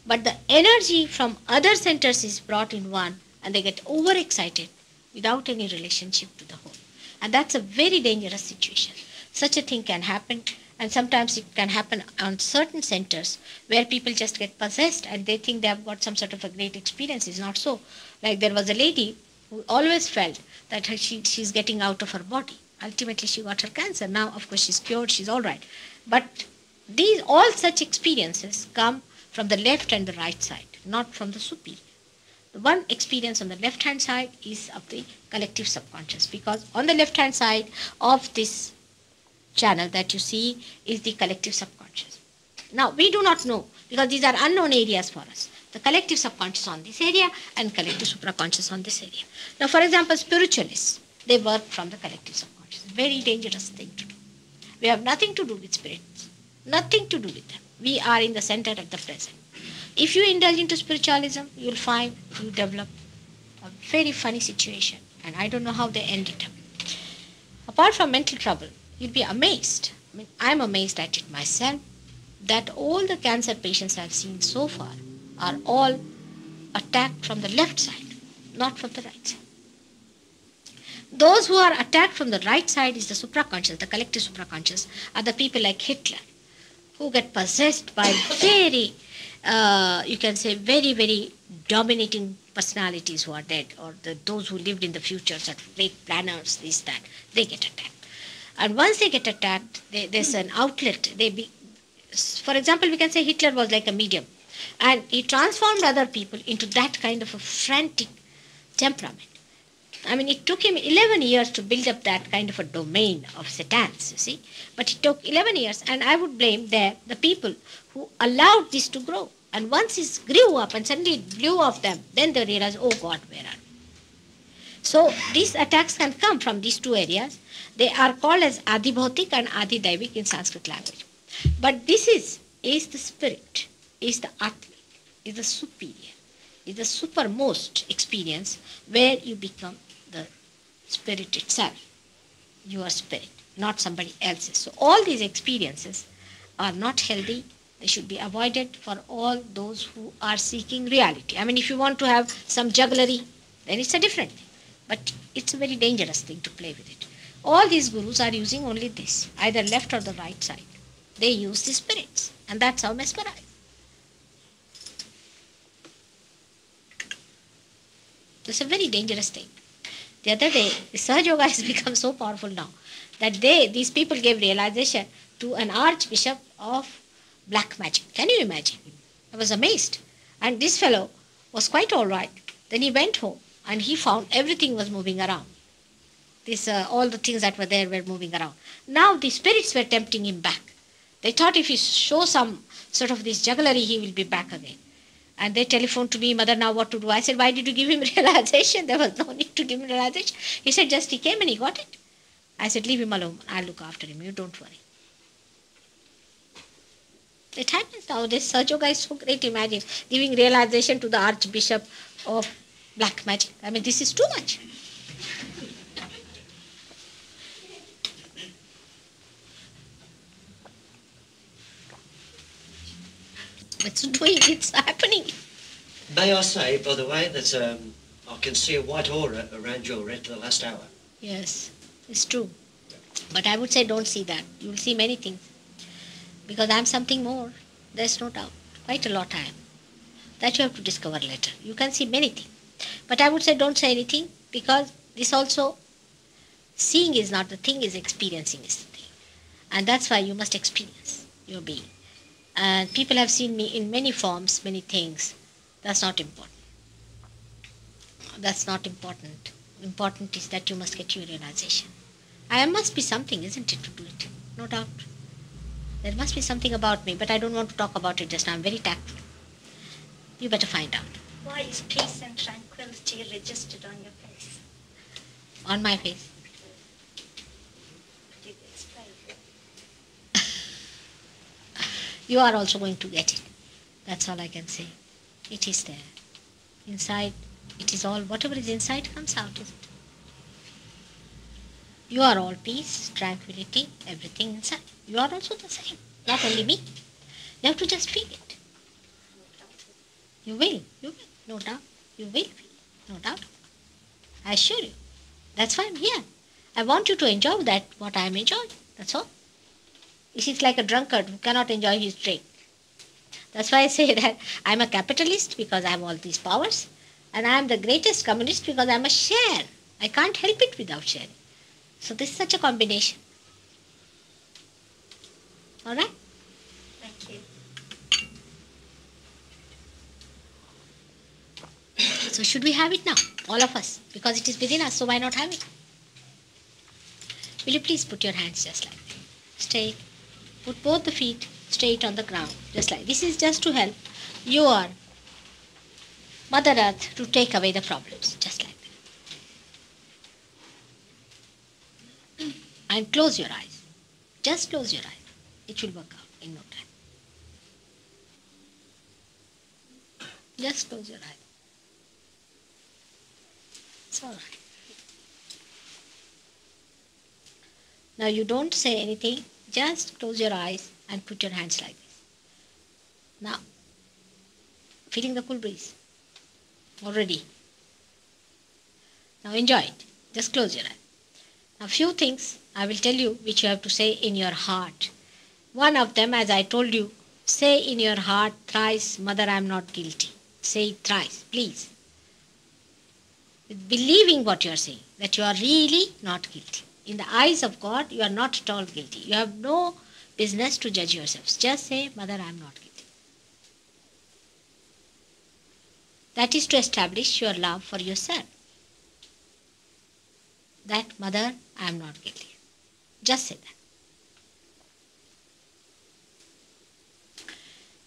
But the energy from other centers is brought in one, and they get overexcited without any relationship to the whole. And that's a very dangerous situation. Such a thing can happen, and sometimes it can happen on certain centers where people just get possessed and they think they have got some sort of a great experience. It's not so. Like there was a lady who always felt that she's getting out of her body. Ultimately, she got her cancer. Now, of course, she's cured, she's all right. But all such experiences come from the left and the right side, not from the superior. The one experience on the left-hand side is of the collective subconscious, because on the left-hand side of this channel that you see is the collective subconscious. Now, we do not know, because these are unknown areas for us. The collective subconscious on this area and collective supraconscious on this area. Now, for example, spiritualists, they work from the collective subconscious. Very dangerous thing to do. We have nothing to do with spirits, nothing to do with them. We are in the center of the present. If you indulge into spiritualism, you'll find you develop a very funny situation, and I don't know how they end it up. Apart from mental trouble, you'll be amazed. I mean, I'm amazed at it myself, that all the cancer patients I've seen so far are all attacked from the left side, not from the right side. Those who are attacked from the right side is the supraconscious, the collective supraconscious, are the people like Hitler, who get possessed by very, you can say, very, very dominating personalities who are dead, or those who lived in the future, such great planners, this, that, they get attacked. And once they get attacked, there's an outlet. For example, we can say Hitler was like a medium, and he transformed other people into that kind of a frantic temperament. I mean, it took him 11 years to build up that kind of a domain of satans, you see. But it took 11 years, and I would blame the people who allowed this to grow. And once it grew up and suddenly it blew off them, then they realized, oh God, where are we? So these attacks can come from these two areas. They are called as Adibhautik and Adidaivik in Sanskrit language. But this is the spirit, is the Atmik, is the superior, is the supermost experience where you become the spirit itself, your spirit, not somebody else's. So all these experiences are not healthy. They should be avoided for all those who are seeking reality. I mean, if you want to have some jugglery, then it's a different thing. But it's a very dangerous thing to play with it. All these gurus are using only this, either left or the right side. They use the spirits, and that's how mesmerize. It's a very dangerous thing. The other day, the Sahaja Yoga has become so powerful now that these people gave realization to an archbishop of black magic. Can you imagine? I was amazed. And this fellow was quite all right. Then he went home and he found everything was moving around. All the things that were there were moving around. Now the spirits were tempting him back. They thought if he show some sort of this jugglery, he will be back again. And they telephoned to me, Mother, now what to do? I said, why did you give him realization? There was no need to give him realization. He said, just he came and he got it. I said, leave him alone. I'll look after him. You don't worry. It happens now. This Sir Yoga is so great. Imagine giving realization to the Archbishop of Black Magic. I mean, this is too much. It's doing, it's happening. May I say, by the way, that I can see a white aura around your head for the last hour. Yes, it's true. But I would say don't see that. You will see many things. Because I am something more. There's no doubt. Quite a lot I am. That you have to discover later. You can see many things. But I would say don't say anything, because this also, seeing is not the thing, is experiencing is the thing. And that's why you must experience your being. And people have seen me in many forms, many things. That's not important. That's not important. Important is that you must get your realization. I must be something, isn't it, to do it? No doubt. There must be something about me, but I don't want to talk about it just now. I'm very tactful. You better find out. Why is peace and tranquility registered on your face? On my face. Could you explain? You are also going to get it. That's all I can say. It is there. Inside, it is all, whatever is inside comes out, isn't it? You are all peace, tranquility, everything inside. You are also the same. Not only me. You have to just feel it. You will, no doubt. You will feel it, no doubt. I assure you. That's why I'm here. I want you to enjoy that, what I am enjoying. That's all. It is like a drunkard who cannot enjoy his drink. That's why I say that I'm a capitalist because I have all these powers, and I am the greatest communist because I'm a share. I can't help it without sharing. So this is such a combination. All right? Thank you. So should we have it now? All of us. Because it is within us, so why not have it? Will you please put your hands just like that? Straight. Put both the feet straight on the ground. Just like this. Is just to help your Mother Earth to take away the problems. Just like that. And close your eyes. Just close your eyes. It will work out in no time. Just close your eyes. It's all right. Now you don't say anything. Just close your eyes and put your hands like this. Now, feeling the cool breeze. Already. Now enjoy it. Just close your eyes. Now few things I will tell you which you have to say in your heart. One of them, as I told you, say in your heart thrice, Mother, I am not guilty. Say it thrice, please. With believing what you are saying, that you are really not guilty. In the eyes of God, you are not at all guilty. You have no business to judge yourselves. Just say, Mother, I am not guilty. That is to establish your love for yourself. That, Mother, I am not guilty. Just say that.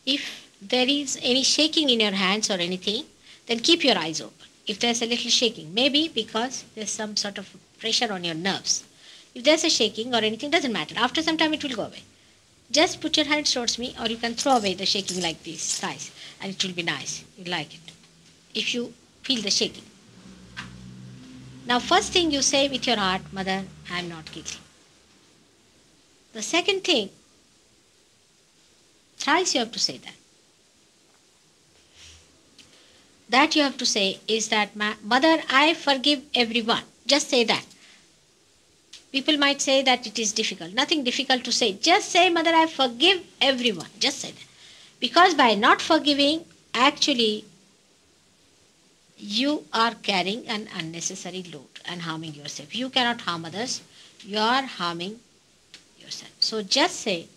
If there is any shaking in your hands or anything, then keep your eyes open. If there's a little shaking, maybe because there's some sort of pressure on your nerves. If there's a shaking or anything, doesn't matter. After some time, it will go away. Just put your hands towards me, or you can throw away the shaking like this, nice, and it will be nice. You'll like it. If you feel the shaking. Now, first thing you say with your heart, Mother, I am not guilty. The second thing, thrice you have to say that. That you have to say is that, Mother, I forgive everyone. Just say that. People might say that it is difficult. Nothing difficult to say. Just say, Mother, I forgive everyone. Just say that. Because by not forgiving, actually, you are carrying an unnecessary load and harming yourself. You cannot harm others. You are harming yourself. So just say,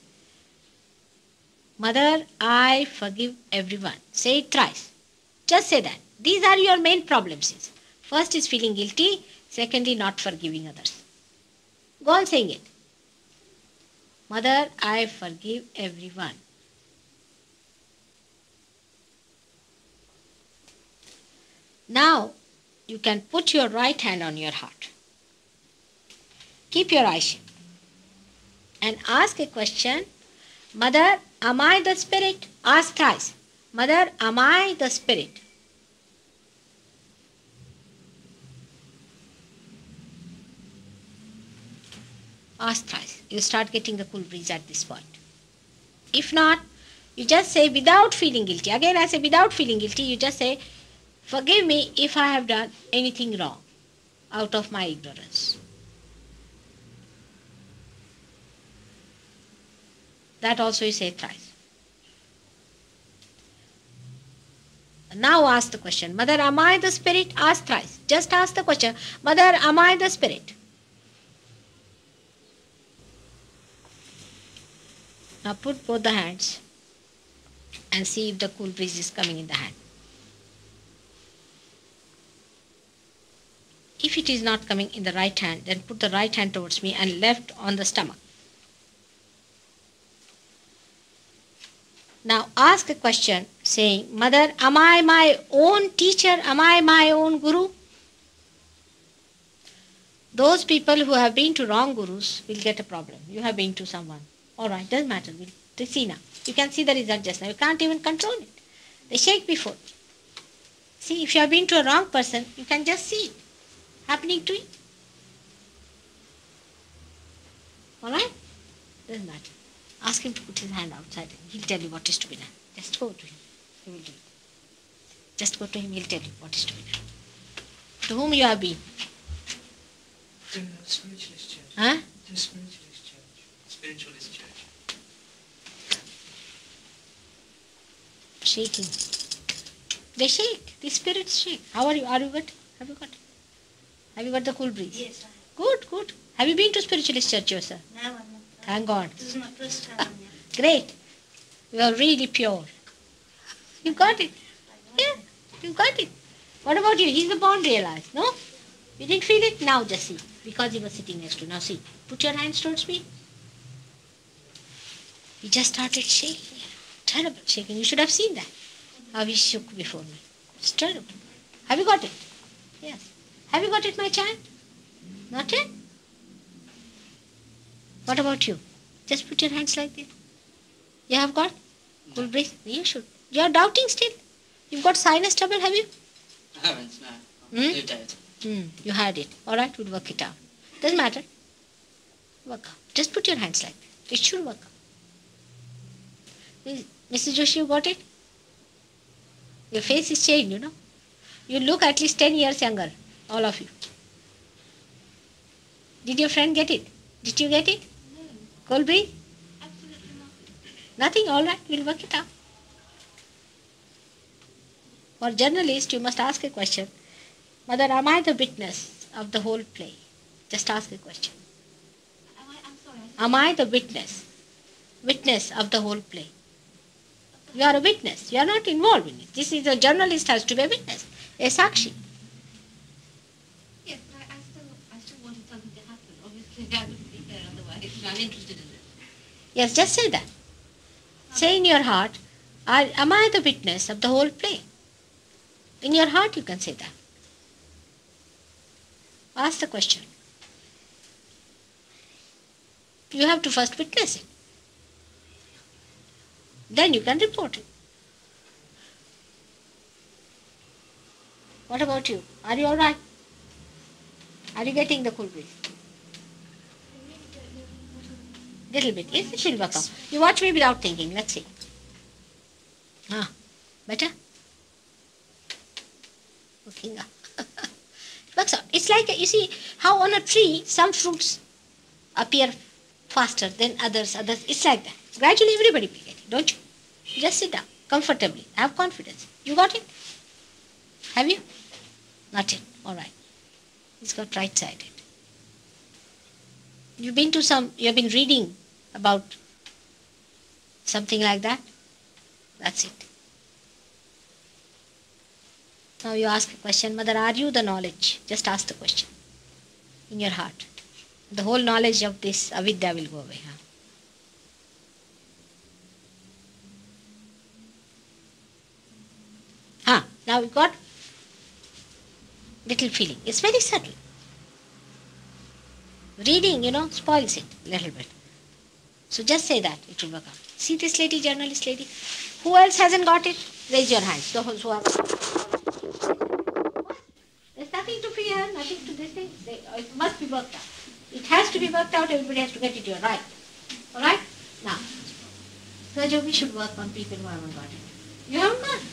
Mother, I forgive everyone. Say it thrice. Just say that. These are your main problems. First is feeling guilty. Secondly, not forgiving others. Go on saying it. Mother, I forgive everyone. Now, you can put your right hand on your heart. Keep your eyes shut. And ask a question. Mother, am I the spirit? Ask thrice. Mother, am I the spirit? Ask thrice. You start getting the cool breeze at this point. If not, you just say without feeling guilty. Again, I say without feeling guilty, you just say, forgive me if I have done anything wrong out of my ignorance. That also you say thrice. Now ask the question, Mother, am I the spirit? Ask thrice. Just ask the question, Mother, am I the spirit? Now put both the hands and see if the cool breeze is coming in the hand. If it is not coming in the right hand, then put the right hand towards me and left on the stomach. Now ask a question saying, Mother, am I my own teacher? Am I my own guru? Those people who have been to wrong gurus will get a problem. You have been to someone. Alright, doesn't matter. We'll see now. You can see the result just now. You can't even control it. They shake before. See, if you have been to a wrong person, you can just see it happening to you. Alright? Doesn't matter. Ask him to put his hand outside. He'll tell you what is to be done. Just go to him. He will do it. Just go to him. He'll tell you what is to be done. To whom you have been? To the spiritualist church. Huh? To the spiritualist church. Spiritualist church. Shaking. They shake. The spirits shake. How are you? Are you good? Have you got it? Have you got the cool breeze? Yes, Good, good. Have you been to spiritualist church yourself? I have. Thank God. This is my first time here. Great. You are really pure. You got it. Yeah, you got it. What about you? He's the born realized, no? You didn't feel it? Now just see. Because he was sitting next to you. Now see. Put your hands towards me. He just started shaking. Terrible shaking. You should have seen that. How he shook before me. It's terrible. Have you got it? Yes. Have you got it, my child? Not yet? What about you? Just put your hands like this. You have got? Cool breeze? You should. You are doubting still. You've got sinus trouble, have you? I haven't, no. Hmm? You did. You had it. Alright, we'll work it out. Doesn't matter. Work out. Just put your hands like that. It should work out. Mrs. Joshi, you got it? Your face is changed, you know. You look at least 10 years younger. All of you. Did your friend get it? Did you get it? Colby? Absolutely not. Nothing? Alright, we'll work it out. For journalist, you must ask a question. Mother, am I the witness of the whole play? Just ask a question. I'm sorry. Am I the witness? Witness of the whole play. You are a witness. You are not involved in it. This is a journalist has to be a witness. A sakshi. Yes, but I still wanted something to happen. Obviously, I wouldn't be there otherwise. I'm interested in it. Yes, just say that. Say in your heart, am I the witness of the whole play? In your heart you can say that. Ask the question. You have to first witness it. Then you can report it. What about you? Are you alright? Are you getting the cool breeze? Little bit. Yes, it will work out. You watch me without thinking. Let's see. Better? Working up. Works out. It's like, you see, how on a tree some fruits appear faster than others. It's like that. Gradually everybody will get it, don't you? Just sit down comfortably. Have confidence. You got it? Have you? Not yet. Alright. It's got right-sided. You have been reading about something like that? That's it. Now you ask a question, Mother, are you the knowledge? Just ask the question. in your heart. The whole knowledge of this avidya will go away. Now we got little feeling. It's very subtle. Reading, spoils it a little bit. So just say that, it will work out. See this lady, journalist lady? Who else hasn't got it? Raise your hands. Those who have. There's nothing to fear, nothing to this thing. It must be worked out. It has to be worked out, everybody has to get it right. Alright? Now, Rajogi should work on people who haven't got it. You haven't got it.